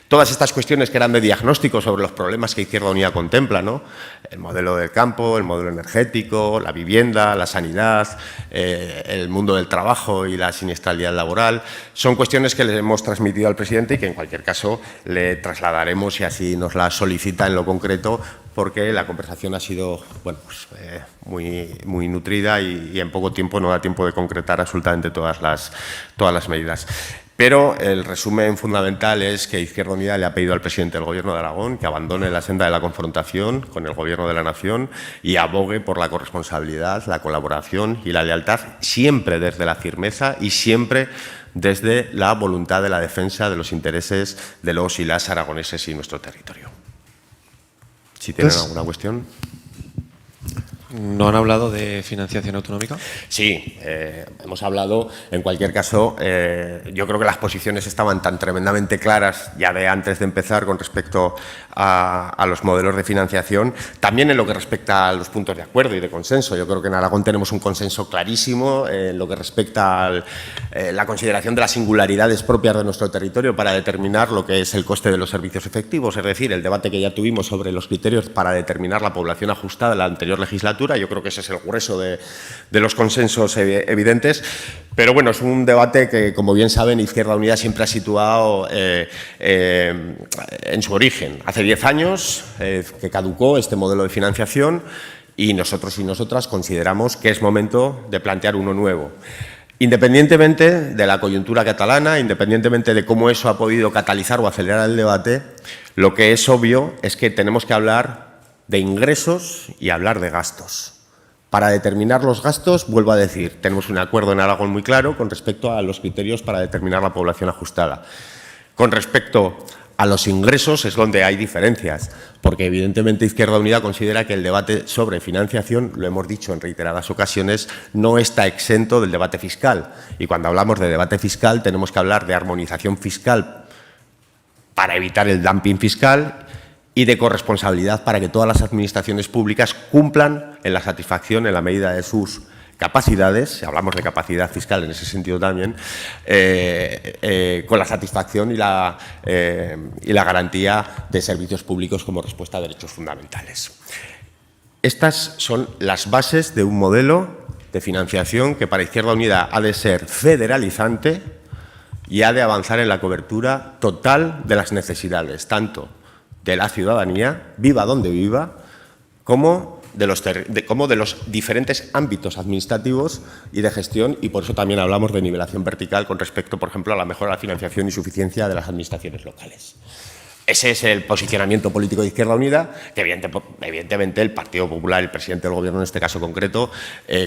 Todas estas cuestiones que eran de diagnóstico sobre los problemas que Izquierda Unida contempla, ¿no? El modelo del campo, el modelo energético, la vivienda, la sanidad, el mundo del trabajo y la siniestralidad laboral, son cuestiones que le hemos transmitido al presidente y que en cualquier caso le trasladaremos si así nos las solicita en lo concreto, porque la conversación ha sido bueno, pues, muy nutrida y en poco tiempo no da tiempo de concretar absolutamente todas las medidas. Pero el resumen fundamental es que Izquierda Unida le ha pedido al presidente del Gobierno de Aragón que abandone la senda de la confrontación con el Gobierno de la Nación y abogue por la corresponsabilidad, la colaboración y la lealtad, siempre desde la firmeza y siempre desde la voluntad de la defensa de los intereses de los y las aragoneses y nuestro territorio. Si tienen alguna cuestión. ¿No han hablado de financiación autonómica? Sí, hemos hablado, en cualquier caso, yo creo que las posiciones estaban tan tremendamente claras ya de antes de empezar con respecto a los modelos de financiación, también en lo que respecta a los puntos de acuerdo y de consenso. Yo creo que en Aragón tenemos un consenso clarísimo en lo que respecta a la consideración de las singularidades propias de nuestro territorio para determinar lo que es el coste de los servicios efectivos, es decir, el debate que ya tuvimos sobre los criterios para determinar la población ajustada en la anterior legislatura. Yo creo que ese es el grueso de los consensos evidentes, pero bueno, es un debate que, como bien saben, Izquierda Unida siempre ha situado en su origen. Hace 10 años que caducó este modelo de financiación y nosotros y nosotras consideramos que es momento de plantear uno nuevo. Independientemente de la coyuntura catalana, independientemente de cómo eso ha podido catalizar o acelerar el debate, lo que es obvio es que tenemos que hablar de ingresos y hablar de gastos. Para determinar los gastos, vuelvo a decir, tenemos un acuerdo en Aragón muy claro con respecto a los criterios para determinar la población ajustada. Con respecto a los ingresos es donde hay diferencias, porque evidentemente Izquierda Unida considera que el debate sobre financiación, lo hemos dicho en reiteradas ocasiones, no está exento del debate fiscal. Y cuando hablamos de debate fiscal tenemos que hablar de armonización fiscal para evitar el dumping fiscal y de corresponsabilidad para que todas las administraciones públicas cumplan en la satisfacción, en la medida de sus capacidades, si hablamos de capacidad fiscal en ese sentido también, con la satisfacción y la garantía de servicios públicos como respuesta a derechos fundamentales. Estas son las bases de un modelo de financiación que para Izquierda Unida ha de ser federalizante y ha de avanzar en la cobertura total de las necesidades, tanto de la ciudadanía, viva donde viva, como de los diferentes ámbitos administrativos y de gestión, y por eso también hablamos de nivelación vertical con respecto, por ejemplo, a la mejora de la financiación y suficiencia de las administraciones locales. Ese es el posicionamiento político de Izquierda Unida, que evidentemente el Partido Popular, el presidente del Gobierno en este caso concreto,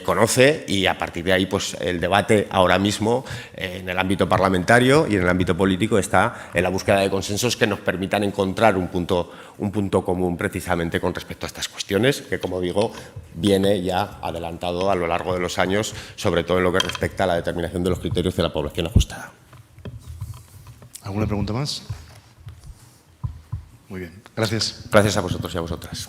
conoce, y a partir de ahí pues, el debate ahora mismo en el ámbito parlamentario y en el ámbito político está en la búsqueda de consensos que nos permitan encontrar un punto común precisamente con respecto a estas cuestiones, que como digo, viene ya adelantado a lo largo de los años, sobre todo en lo que respecta a la determinación de los criterios de la población ajustada. ¿Alguna pregunta más? Muy bien, gracias. Gracias a vosotros y a vosotras.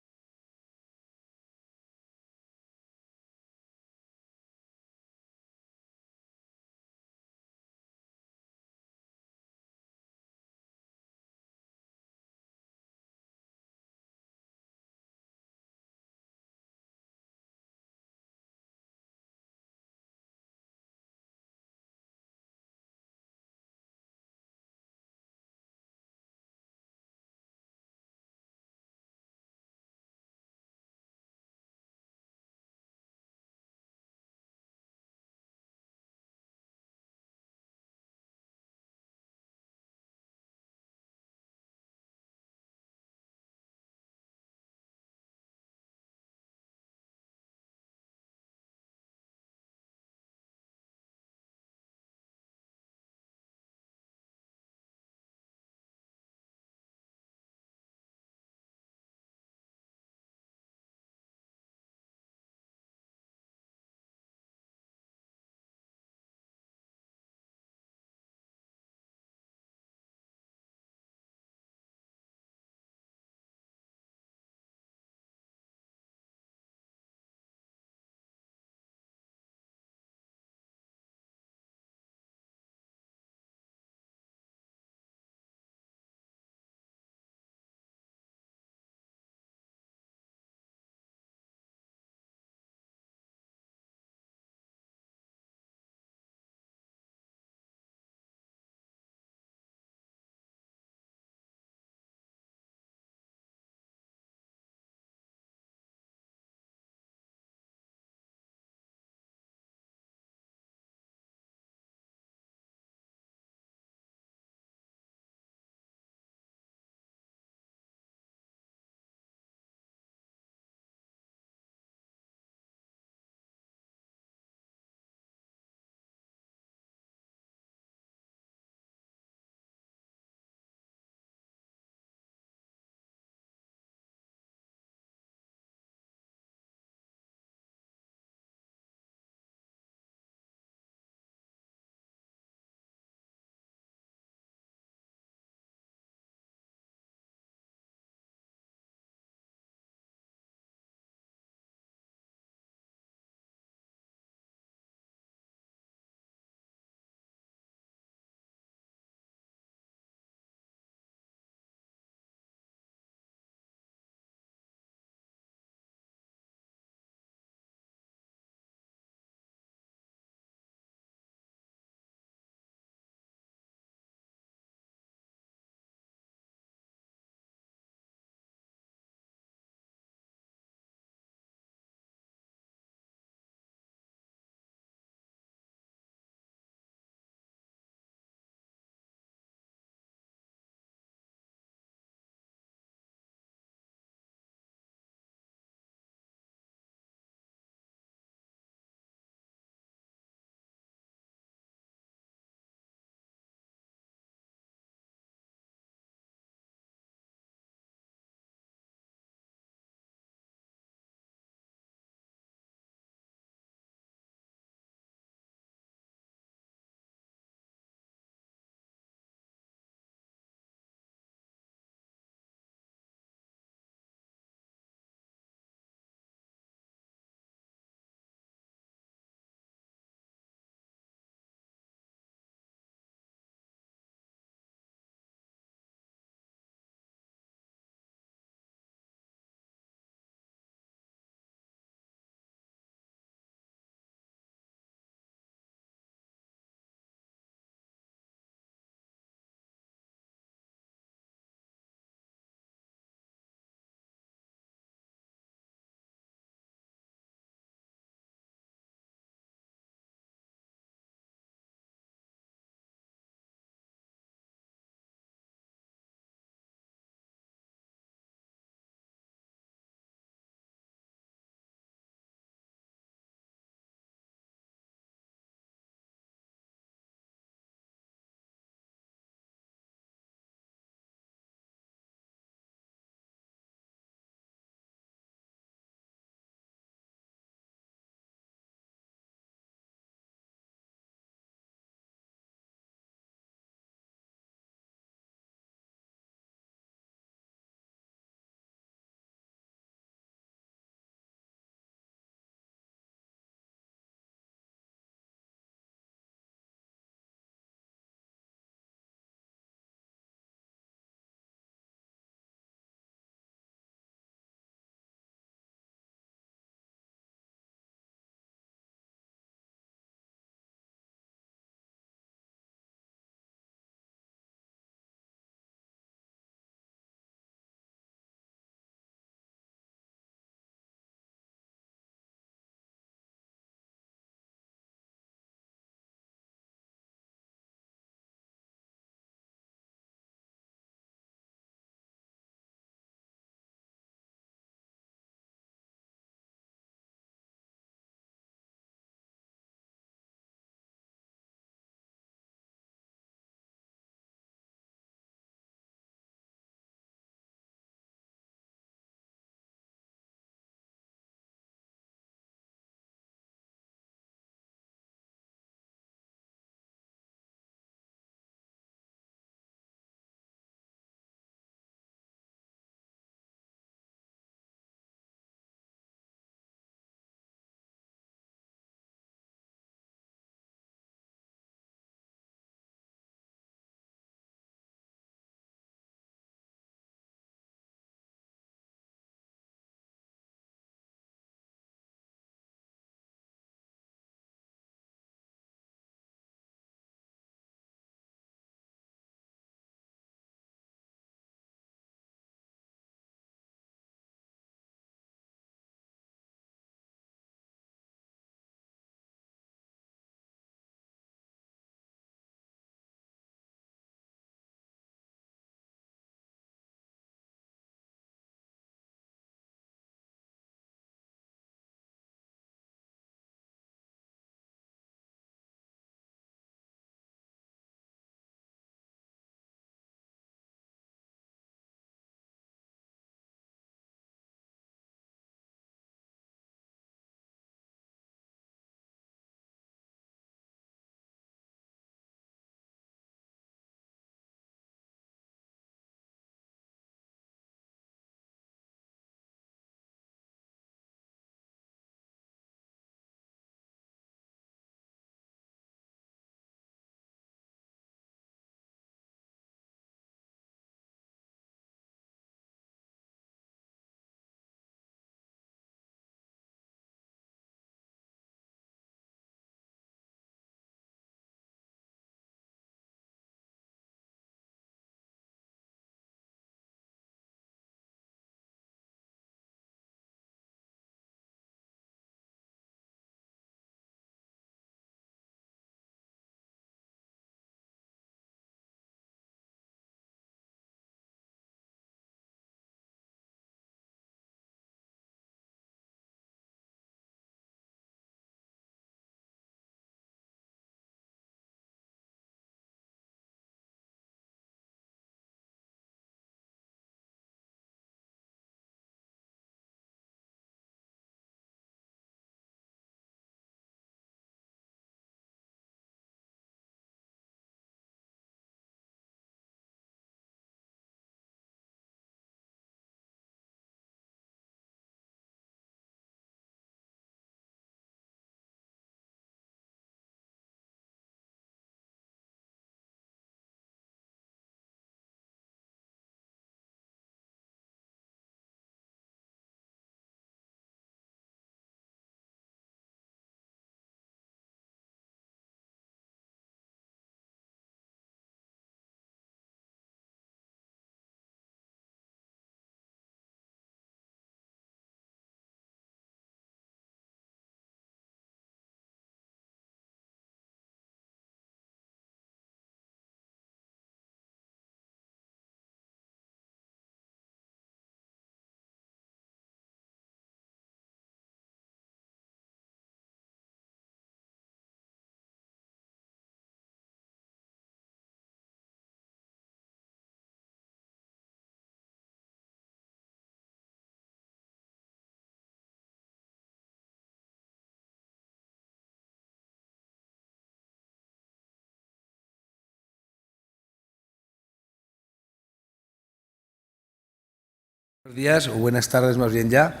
Buenos días o buenas tardes más bien ya.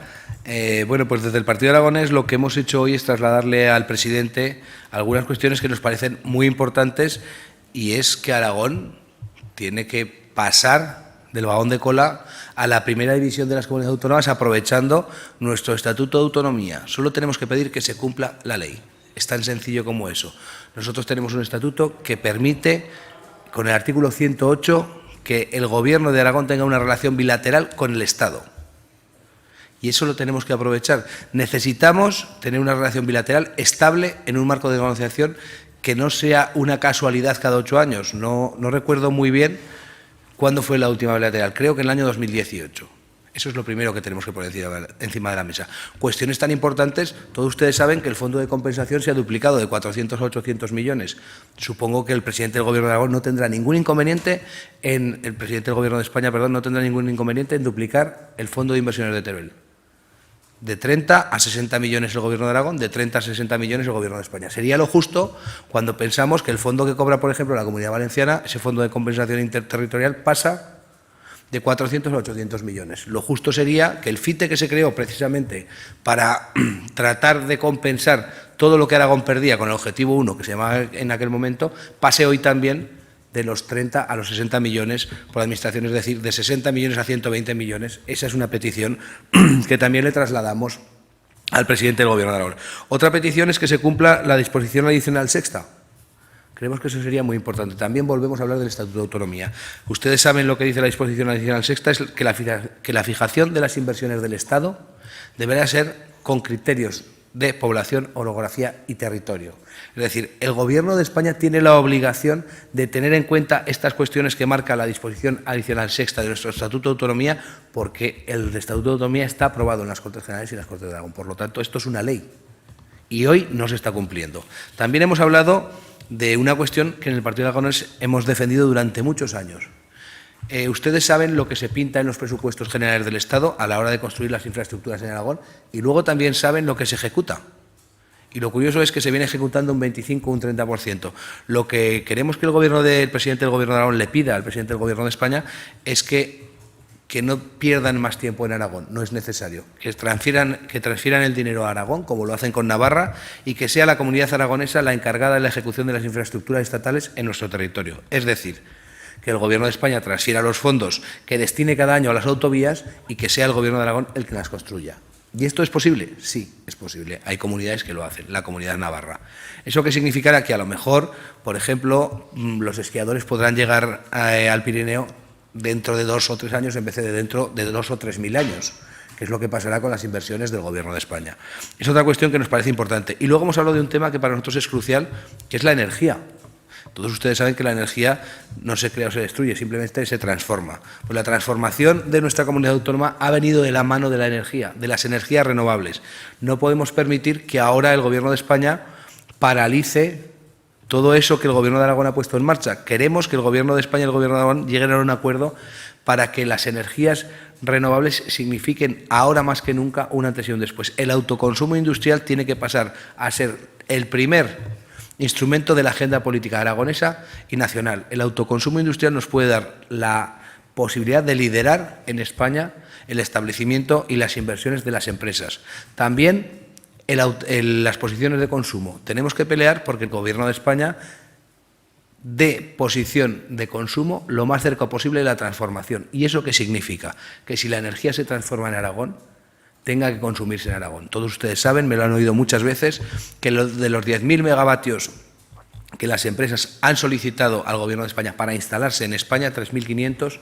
Bueno, pues desde el Partido Aragonés lo que hemos hecho hoy es trasladarle al presidente algunas cuestiones que nos parecen muy importantes, y es que Aragón tiene que pasar del vagón de cola a la primera división de las comunidades autónomas aprovechando nuestro Estatuto de Autonomía. Solo tenemos que pedir que se cumpla la ley. Es tan sencillo como eso. Nosotros tenemos un estatuto que permite, con el artículo 108, que el Gobierno de Aragón tenga una relación bilateral con el Estado. Y eso lo tenemos que aprovechar. Necesitamos tener una relación bilateral estable en un marco de negociación que no sea una casualidad cada 8 años. No recuerdo muy bien cuándo fue la última bilateral. Creo que en el año 2018. Eso es lo primero que tenemos que poner encima de la mesa. Cuestiones tan importantes, todos ustedes saben que el fondo de compensación se ha duplicado de 400 a 800 millones. Supongo que el presidente del Gobierno de Aragón no tendrá ningún inconveniente el presidente del Gobierno de España, no tendrá ningún inconveniente en duplicar el fondo de inversiones de Teruel. De 30 a 60 millones el Gobierno de Aragón, de 30 a 60 millones el Gobierno de España. Sería lo justo cuando pensamos que el fondo que cobra, por ejemplo, la Comunidad Valenciana, ese fondo de compensación interterritorial, pasa de 400 a 800 millones. Lo justo sería que el FITE, que se creó precisamente para tratar de compensar todo lo que Aragón perdía con el objetivo 1, que se llamaba en aquel momento, pase hoy también de los 30 a los 60 millones por la Administración, es decir, de 60 millones a 120 millones. Esa es una petición que también le trasladamos al presidente del Gobierno de Aragón. Otra petición es que se cumpla la disposición adicional sexta. Creemos que eso sería muy importante. También volvemos a hablar del Estatuto de Autonomía. Ustedes saben lo que dice la disposición adicional sexta, es que la fijación de las inversiones del Estado deberá ser con criterios de población, orografía y territorio. Es decir, el Gobierno de España tiene la obligación de tener en cuenta estas cuestiones que marca la disposición adicional sexta de nuestro Estatuto de Autonomía, porque el Estatuto de Autonomía está aprobado en las Cortes Generales y las Cortes de Aragón. Por lo tanto, esto es una ley y hoy no se está cumpliendo. También hemos hablado de una cuestión que en el Partido Aragonés hemos defendido durante muchos años. Ustedes saben lo que se pinta en los presupuestos generales del Estado a la hora de construir las infraestructuras en Aragón, y luego también saben lo que se ejecuta. Y lo curioso es que se viene ejecutando un 25 o un 30%. Lo que queremos que el presidente del Gobierno de Aragón le pida al presidente del Gobierno de España es que no pierdan más tiempo en Aragón, no es necesario. Que transfieran el dinero a Aragón, como lo hacen con Navarra, y que sea la comunidad aragonesa la encargada de la ejecución de las infraestructuras estatales en nuestro territorio. Es decir, que el Gobierno de España transfiera los fondos que destine cada año a las autovías y que sea el Gobierno de Aragón el que las construya. ¿Y esto es posible? Sí, es posible. Hay comunidades que lo hacen, la comunidad navarra. ¿Eso qué significará? Que a lo mejor, por ejemplo, los esquiadores podrán llegar al Pirineo dentro de 2 o 3 años en vez de dentro de 2 o 3.000 años, que es lo que pasará con las inversiones del Gobierno de España. Es otra cuestión que nos parece importante. Y luego hemos hablado de un tema que para nosotros es crucial, que es la energía. Todos ustedes saben que la energía no se crea o se destruye, simplemente se transforma. Pues la transformación de nuestra comunidad autónoma ha venido de la mano de la energía, de las energías renovables. No podemos permitir que ahora el Gobierno de España paralice todo eso que el Gobierno de Aragón ha puesto en marcha. Queremos que el Gobierno de España y el Gobierno de Aragón lleguen a un acuerdo para que las energías renovables signifiquen ahora más que nunca un antes y un después. El autoconsumo industrial tiene que pasar a ser el primer instrumento de la agenda política aragonesa y nacional. El autoconsumo industrial nos puede dar la posibilidad de liderar en España el establecimiento y las inversiones de las empresas. También las posiciones de consumo. Tenemos que pelear porque el Gobierno de España dé posición de consumo lo más cerca posible de la transformación. ¿Y eso qué significa? Que si la energía se transforma en Aragón, tenga que consumirse en Aragón. Todos ustedes saben, me lo han oído muchas veces, que de los 10.000 megavatios que las empresas han solicitado al Gobierno de España para instalarse en España, 3.500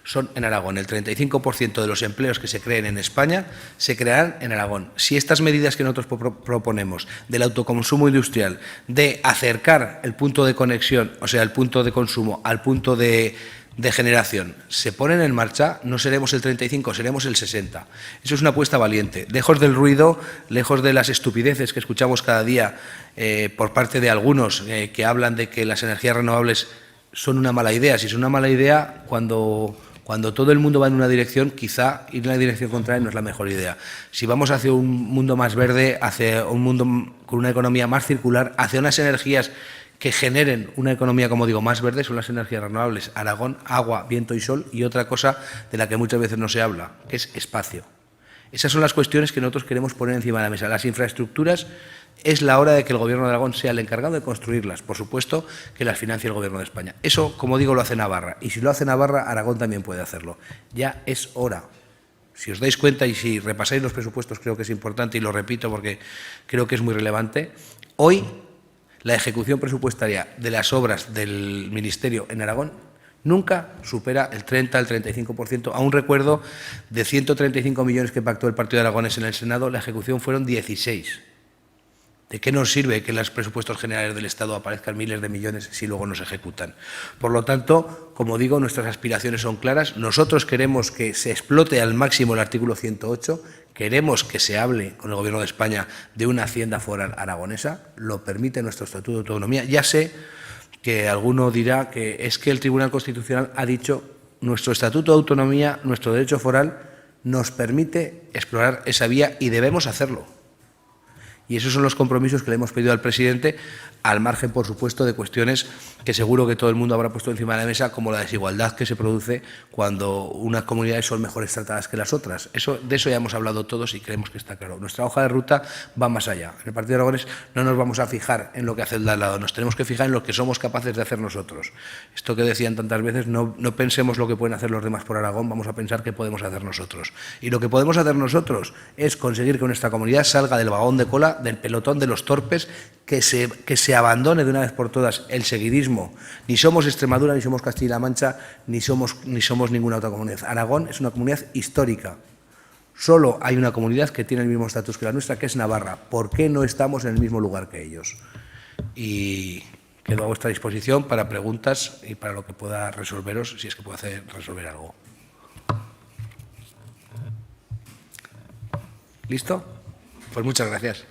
son en Aragón. El 35% de los empleos que se creen en España se crearán en Aragón. Si estas medidas que nosotros proponemos del autoconsumo industrial, de acercar el punto de conexión, o sea, el punto de consumo al punto de generación, se ponen en marcha, no seremos el 35, seremos el 60. Eso es una apuesta valiente. Lejos del ruido, lejos de las estupideces que escuchamos cada día por parte de algunos que hablan de que las energías renovables son una mala idea. Si es una mala idea, cuando todo el mundo va en una dirección, quizá ir en la dirección contraria no es la mejor idea. Si vamos hacia un mundo más verde, hacia un mundo con una economía más circular, hacia unas energías que generen una economía, como digo, más verde son las energías renovables. Aragón, agua, viento y sol, y otra cosa de la que muchas veces no se habla, que es espacio. Esas son las cuestiones que nosotros queremos poner encima de la mesa. Las infraestructuras es la hora de que el Gobierno de Aragón sea el encargado de construirlas. Por supuesto que las financie el Gobierno de España. Eso, como digo, lo hace Navarra. Y si lo hace Navarra, Aragón también puede hacerlo. Ya es hora. Si os dais cuenta y si repasáis los presupuestos, creo que es importante, y lo repito porque creo que es muy relevante, hoy la ejecución presupuestaria de las obras del Ministerio en Aragón nunca supera el 30, el 35%. Aún recuerdo de 135 millones que pactó el Partido Aragonés en el Senado, la ejecución fueron 16. ¿De qué nos sirve que en los presupuestos generales del Estado aparezcan miles de millones si luego no se ejecutan? Por lo tanto, como digo, nuestras aspiraciones son claras. Nosotros queremos que se explote al máximo el artículo 108, queremos que se hable con el Gobierno de España de una hacienda foral aragonesa, lo permite nuestro Estatuto de Autonomía. Ya sé que alguno dirá que es que el Tribunal Constitucional ha dicho nuestro Estatuto de Autonomía, nuestro derecho foral, nos permite explorar esa vía y debemos hacerlo. Y esos son los compromisos que le hemos pedido al presidente, al margen, por supuesto, de cuestiones que seguro que todo el mundo habrá puesto encima de la mesa, como la desigualdad que se produce cuando unas comunidades son mejores tratadas que las otras. De eso ya hemos hablado todos y creemos que está claro. Nuestra hoja de ruta va más allá. En el Partido de Aragonés no nos vamos a fijar en lo que hace el de al lado, nos tenemos que fijar en lo que somos capaces de hacer nosotros. Esto que decían tantas veces, no pensemos lo que pueden hacer los demás por Aragón, vamos a pensar qué podemos hacer nosotros. Y lo que podemos hacer nosotros es conseguir que nuestra comunidad salga del vagón de cola, del pelotón de los torpes, que se abandone de una vez por todas el seguidismo. Ni somos Extremadura, ni somos Castilla-La Mancha, ni somos ninguna otra comunidad. Aragón es una comunidad histórica. Solo hay una comunidad que tiene el mismo estatus que la nuestra, que es Navarra. ¿Por qué no estamos en el mismo lugar que ellos? Y quedo a vuestra disposición para preguntas y para lo que pueda resolveros, si es que puedo hacer resolver algo. ¿Listo? Pues muchas gracias.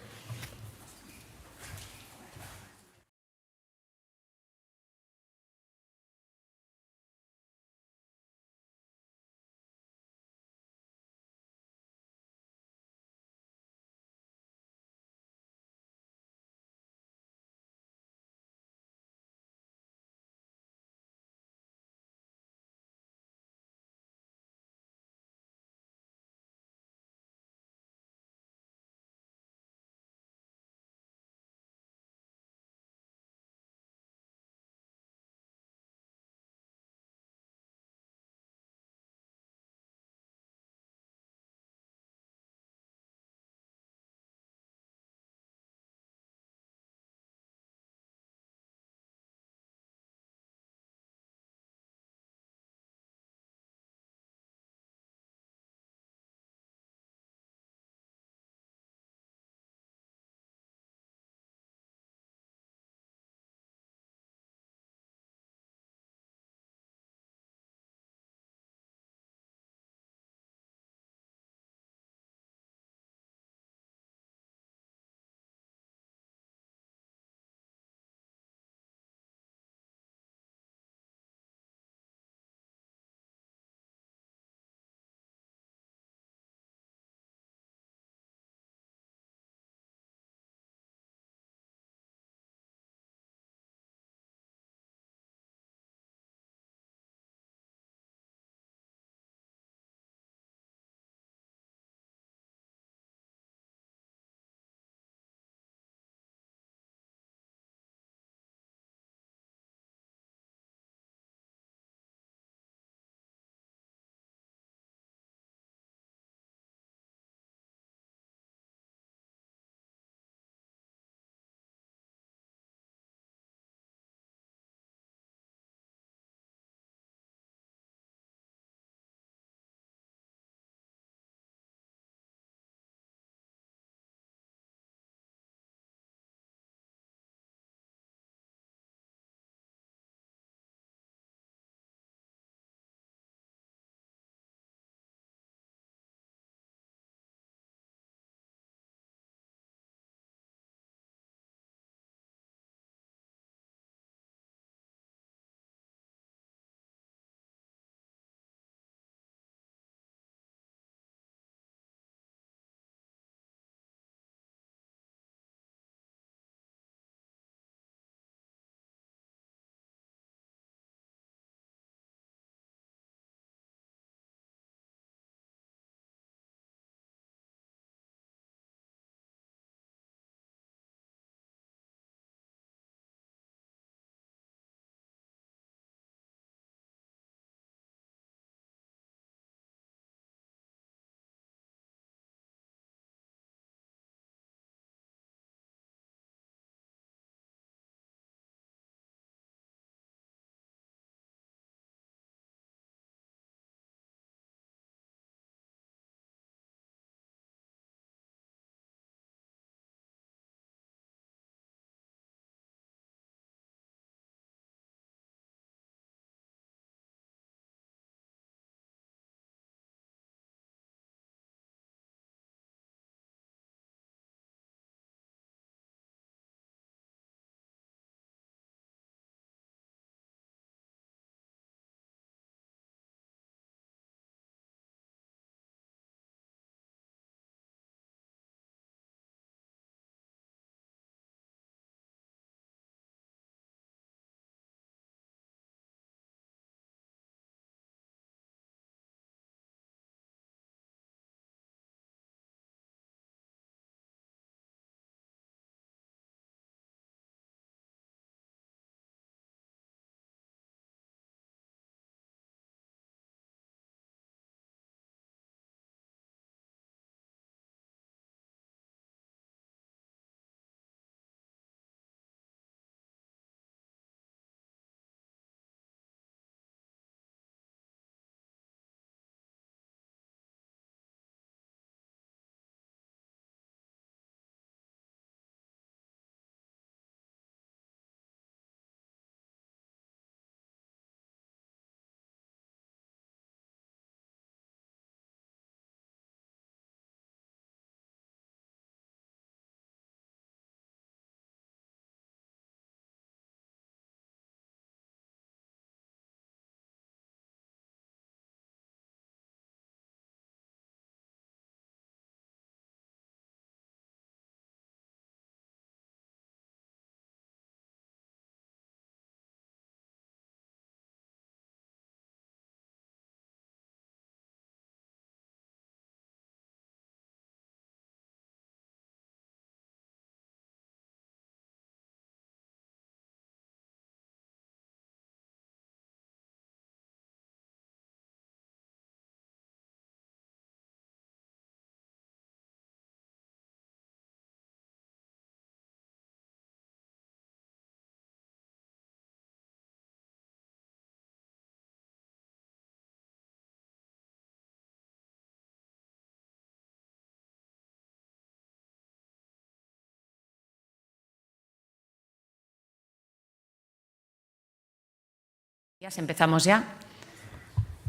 Empezamos ya.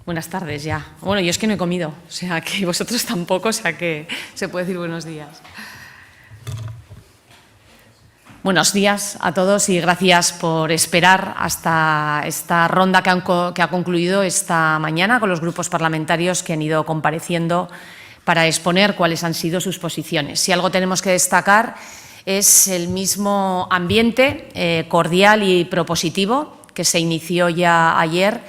Buenas tardes ya. Bueno, yo es que no he comido, o sea que vosotros tampoco, o sea que se puede decir buenos días. Buenos días a todos y gracias por esperar hasta esta ronda que ha concluido esta mañana con los grupos parlamentarios que han ido compareciendo para exponer cuáles han sido sus posiciones. Si algo tenemos que destacar es el mismo ambiente cordial y propositivo que se inició ya ayer,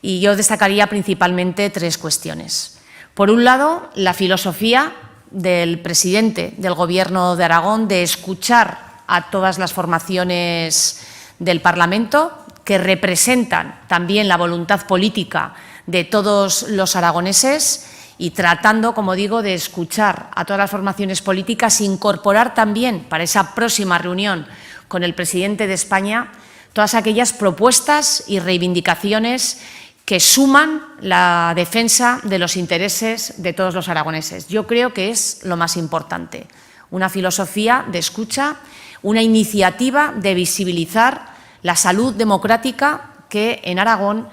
y yo destacaría principalmente tres cuestiones. Por un lado, la filosofía del presidente del Gobierno de Aragón de escuchar a todas las formaciones del Parlamento, que representan también la voluntad política de todos los aragoneses, y tratando, como digo, de escuchar a todas las formaciones políticas, incorporar también para esa próxima reunión con el presidente de España todas aquellas propuestas y reivindicaciones que suman la defensa de los intereses de todos los aragoneses. Yo creo que es lo más importante, una filosofía de escucha, una iniciativa de visibilizar la salud democrática que en Aragón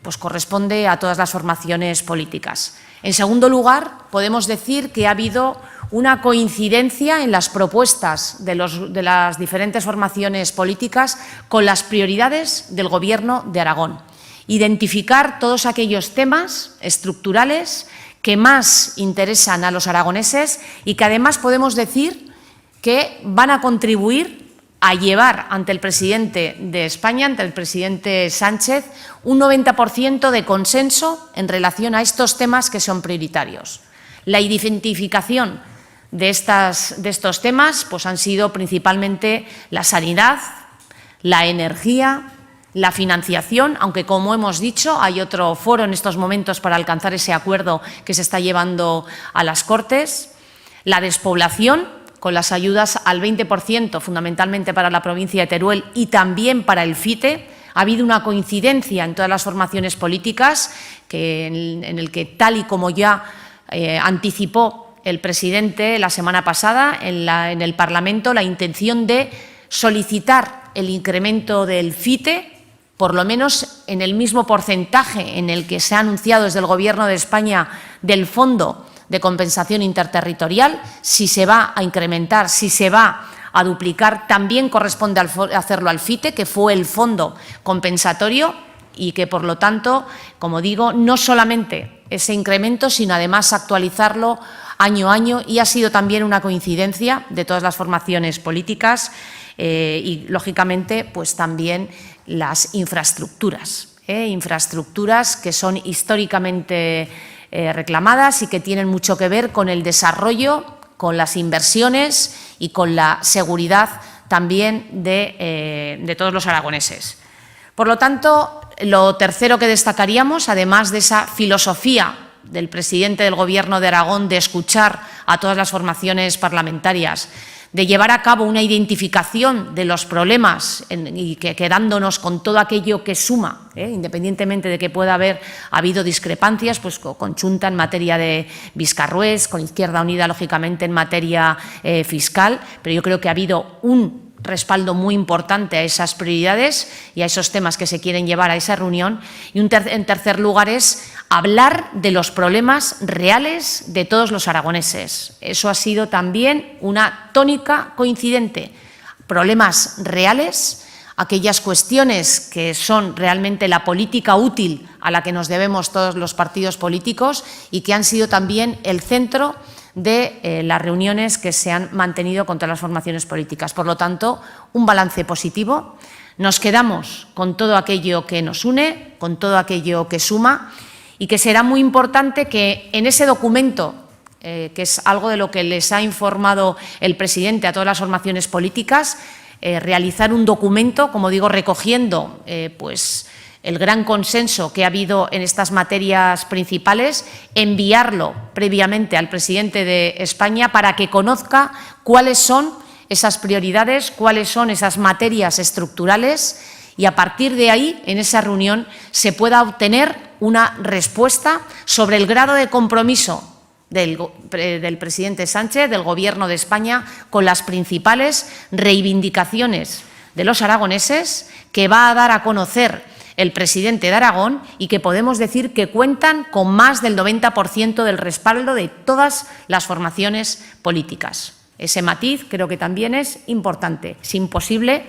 pues corresponde a todas las formaciones políticas. En segundo lugar, podemos decir que ha habido una coincidencia en las propuestas de las diferentes formaciones políticas con las prioridades del Gobierno de Aragón. Identificar todos aquellos temas estructurales que más interesan a los aragoneses y que además podemos decir que van a contribuir a llevar ante el presidente de España, ante el presidente Sánchez, un 90% de consenso en relación a estos temas que son prioritarios. La identificación de estos temas pues han sido principalmente la sanidad, la energía, la financiación, aunque, como hemos dicho, hay otro foro en estos momentos para alcanzar ese acuerdo que se está llevando a las Cortes, la despoblación, con las ayudas al 20%, fundamentalmente para la provincia de Teruel y también para el FITE. Ha habido una coincidencia en todas las formaciones políticas en el que, tal y como ya anticipó el presidente la semana pasada en el Parlamento, la intención de solicitar el incremento del FITE, por lo menos en el mismo porcentaje en el que se ha anunciado desde el Gobierno de España del Fondo de Compensación Interterritorial. Si se va a incrementar, si se va a duplicar, también corresponde hacerlo al FITE, que fue el fondo compensatorio, y que, por lo tanto, como digo, no solamente ese incremento, sino además actualizarlo año a año, y ha sido también una coincidencia de todas las formaciones políticas y, lógicamente, pues también las infraestructuras, infraestructuras que son históricamente reclamadas y que tienen mucho que ver con el desarrollo, con las inversiones y con la seguridad también de todos los aragoneses. Por lo tanto, lo tercero que destacaríamos, además de esa filosofía del presidente del Gobierno de Aragón de escuchar a todas las formaciones parlamentarias, de llevar a cabo una identificación de los problemas y que quedándonos con todo aquello que suma, independientemente de que pueda haber habido discrepancias, pues con Chunta en materia de Viscarrués, con Izquierda Unida, lógicamente, en materia fiscal, pero yo creo que ha habido un respaldo muy importante a esas prioridades y a esos temas que se quieren llevar a esa reunión. Y en tercer lugar es hablar de los problemas reales de todos los aragoneses. Eso ha sido también una tónica coincidente. Problemas reales, aquellas cuestiones que son realmente la política útil a la que nos debemos todos los partidos políticos y que han sido también el centro de las reuniones que se han mantenido con todas las formaciones políticas. Por lo tanto, un balance positivo. Nos quedamos con todo aquello que nos une, con todo aquello que suma, y que será muy importante que en ese documento, que es algo de lo que les ha informado el presidente a todas las formaciones políticas, realizar un documento, como digo, recogiendo pues el gran consenso que ha habido en estas materias principales, enviarlo previamente al presidente de España para que conozca cuáles son esas prioridades, cuáles son esas materias estructurales, y a partir de ahí, en esa reunión, se pueda obtener una respuesta sobre el grado de compromiso del presidente Sánchez, del Gobierno de España, con las principales reivindicaciones de los aragoneses, que va a dar a conocer el presidente de Aragón y que podemos decir que cuentan con más del 90% del respaldo de todas las formaciones políticas. Ese matiz creo que también es importante. Es imposible,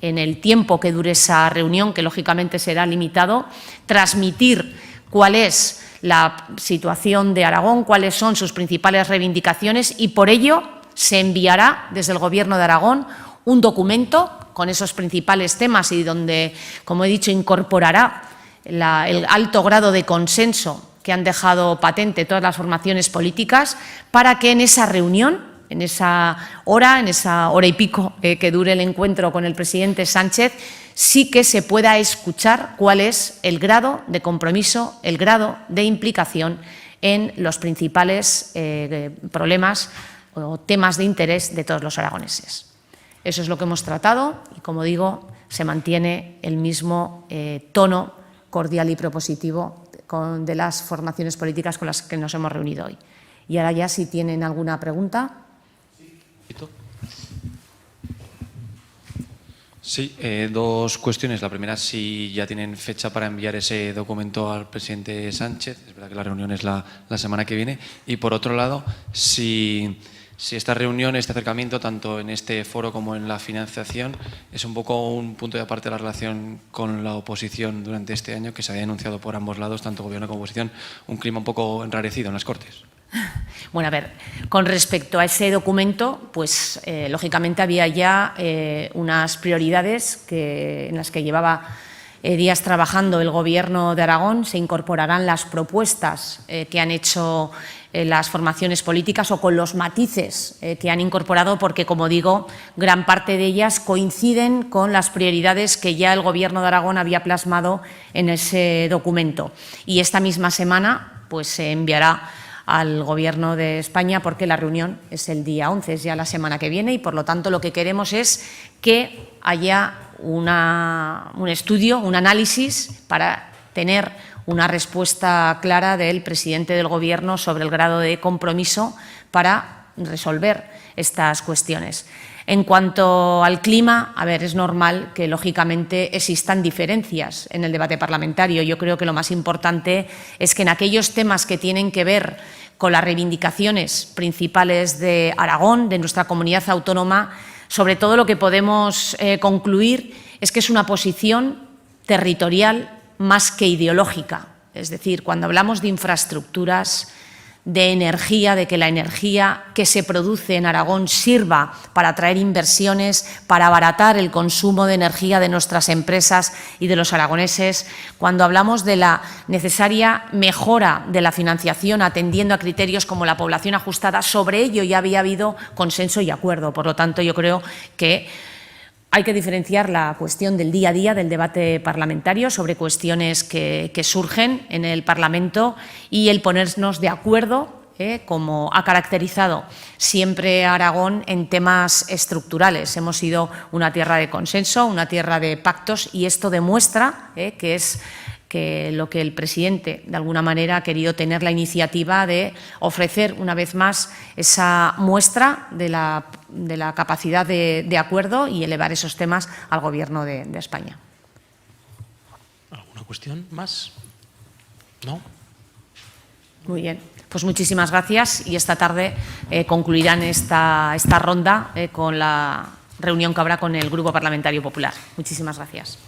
en el tiempo que dure esa reunión, que lógicamente será limitado, transmitir cuál es la situación de Aragón, cuáles son sus principales reivindicaciones y por ello se enviará desde el Gobierno de Aragón un documento con esos principales temas y donde, como he dicho, incorporará el alto grado de consenso que han dejado patente todas las formaciones políticas para que en esa reunión, en esa hora y pico que dure el encuentro con el presidente Sánchez, sí que se pueda escuchar cuál es el grado de compromiso, el grado de implicación en los principales problemas o temas de interés de todos los aragoneses. Eso es lo que hemos tratado y, como digo, se mantiene el mismo tono cordial y propositivo de las formaciones políticas con las que nos hemos reunido hoy. Y ahora ya, si tienen alguna pregunta. Sí, dos cuestiones. La primera, si ya tienen fecha para enviar ese documento al presidente Sánchez. Es verdad que la reunión es la semana que viene. Y por otro lado, si esta reunión, este acercamiento, tanto en este foro como en la financiación, es un poco un punto de aparte de la relación con la oposición durante este año, que se había denunciado por ambos lados, tanto gobierno como oposición, un clima un poco enrarecido en las Cortes. Bueno, a ver, con respecto a ese documento, pues lógicamente había ya unas prioridades en las que llevaba días trabajando el Gobierno de Aragón. Se incorporarán las propuestas que han hecho las formaciones políticas o con los matices que han incorporado, porque, como digo, gran parte de ellas coinciden con las prioridades que ya el Gobierno de Aragón había plasmado en ese documento. Y esta misma semana pues se enviará al Gobierno de España, porque la reunión es el día 11, es ya la semana que viene, y por lo tanto lo que queremos es que haya un estudio, un análisis para tener una respuesta clara del presidente del Gobierno sobre el grado de compromiso para resolver estas cuestiones. En cuanto al clima, a ver, es normal que lógicamente existan diferencias en el debate parlamentario. Yo creo que lo más importante es que en aquellos temas que tienen que ver con las reivindicaciones principales de Aragón, de nuestra comunidad autónoma, sobre todo lo que podemos concluir es que es una posición territorial más que ideológica. Es decir, cuando hablamos de infraestructuras, de energía, de que la energía que se produce en Aragón sirva para atraer inversiones, para abaratar el consumo de energía de nuestras empresas y de los aragoneses, cuando hablamos de la necesaria mejora de la financiación atendiendo a criterios como la población ajustada, sobre ello ya había habido consenso y acuerdo. Por lo tanto, yo creo que hay que diferenciar la cuestión del día a día del debate parlamentario sobre cuestiones que surgen en el Parlamento y el ponernos de acuerdo, como ha caracterizado siempre a Aragón en temas estructurales. Hemos sido una tierra de consenso, una tierra de pactos, y esto demuestra que es lo que el presidente, de alguna manera, ha querido tener la iniciativa de ofrecer una vez más esa muestra de la capacidad de acuerdo y elevar esos temas al Gobierno de España. ¿Alguna cuestión más? ¿No? Muy bien. Pues muchísimas gracias, y esta tarde concluirán esta ronda con la reunión que habrá con el Grupo Parlamentario Popular. Muchísimas gracias.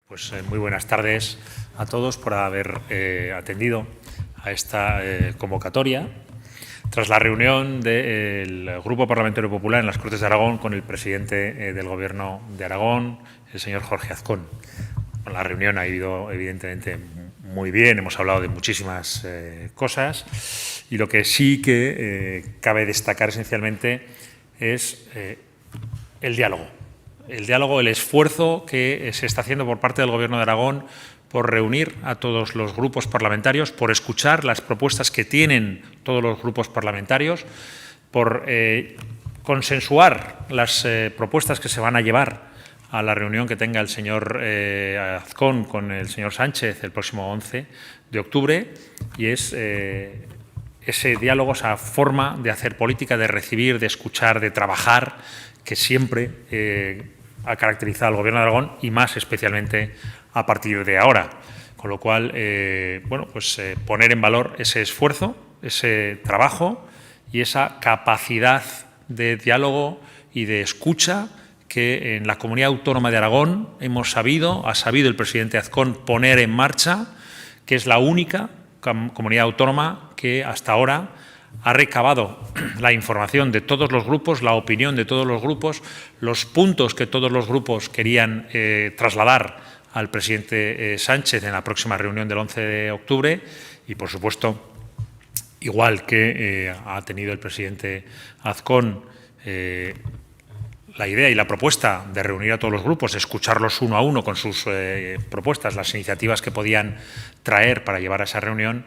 Pues muy buenas tardes a todos por haber atendido a esta convocatoria tras la reunión del Grupo Parlamentario Popular en las Cortes de Aragón con el presidente del Gobierno de Aragón, el señor Jorge Azcón. La reunión ha ido evidentemente muy bien, hemos hablado de muchísimas cosas y lo que sí que cabe destacar esencialmente es el diálogo. El diálogo, el esfuerzo que se está haciendo por parte del Gobierno de Aragón por reunir a todos los grupos parlamentarios, por escuchar las propuestas que tienen todos los grupos parlamentarios, por consensuar las propuestas que se van a llevar a la reunión que tenga el señor Azcón con el señor Sánchez el próximo 11 de octubre, y es ese diálogo, esa forma de hacer política, de recibir, de escuchar, de trabajar, que siempre ha caracterizado al Gobierno de Aragón y más especialmente a partir de ahora. Con lo cual, poner en valor ese esfuerzo, ese trabajo y esa capacidad de diálogo y de escucha que en la Comunidad Autónoma de Aragón ha sabido el presidente Azcón poner en marcha, que es la única comunidad autónoma que hasta ahora ha recabado la información de todos los grupos, la opinión de todos los grupos, los puntos que todos los grupos querían trasladar al presidente Sánchez en la próxima reunión del 11 de octubre y, por supuesto, igual que ha tenido el presidente Azcón la idea y la propuesta de reunir a todos los grupos, escucharlos uno a uno con sus propuestas, las iniciativas que podían traer para llevar a esa reunión.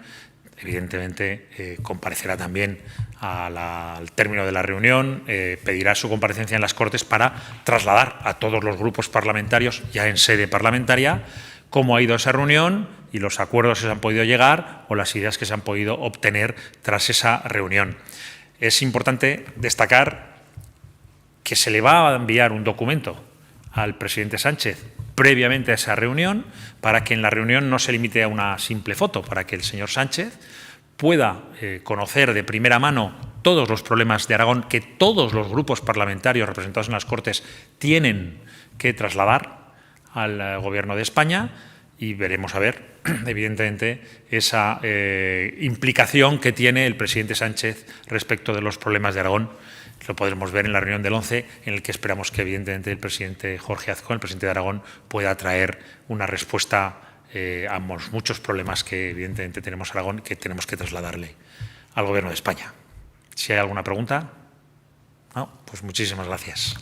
Evidentemente, comparecerá también al término de la reunión, pedirá su comparecencia en las Cortes para trasladar a todos los grupos parlamentarios, ya en sede parlamentaria, cómo ha ido esa reunión y los acuerdos que se han podido llegar o las ideas que se han podido obtener tras esa reunión. Es importante destacar que se le va a enviar un documento al presidente Sánchez previamente a esa reunión, para que en la reunión no se limite a una simple foto, para que el señor Sánchez pueda conocer de primera mano todos los problemas de Aragón que todos los grupos parlamentarios representados en las Cortes tienen que trasladar al Gobierno de España, y veremos a ver, evidentemente, esa implicación que tiene el presidente Sánchez respecto de los problemas de Aragón. Lo podremos ver en la reunión del 11, en el que esperamos que, evidentemente, el presidente Jorge Azcón, el presidente de Aragón, pueda traer una respuesta a los muchos problemas que, evidentemente, tenemos en Aragón y que tenemos que trasladarle al Gobierno de España. Si hay alguna pregunta. No, pues muchísimas gracias.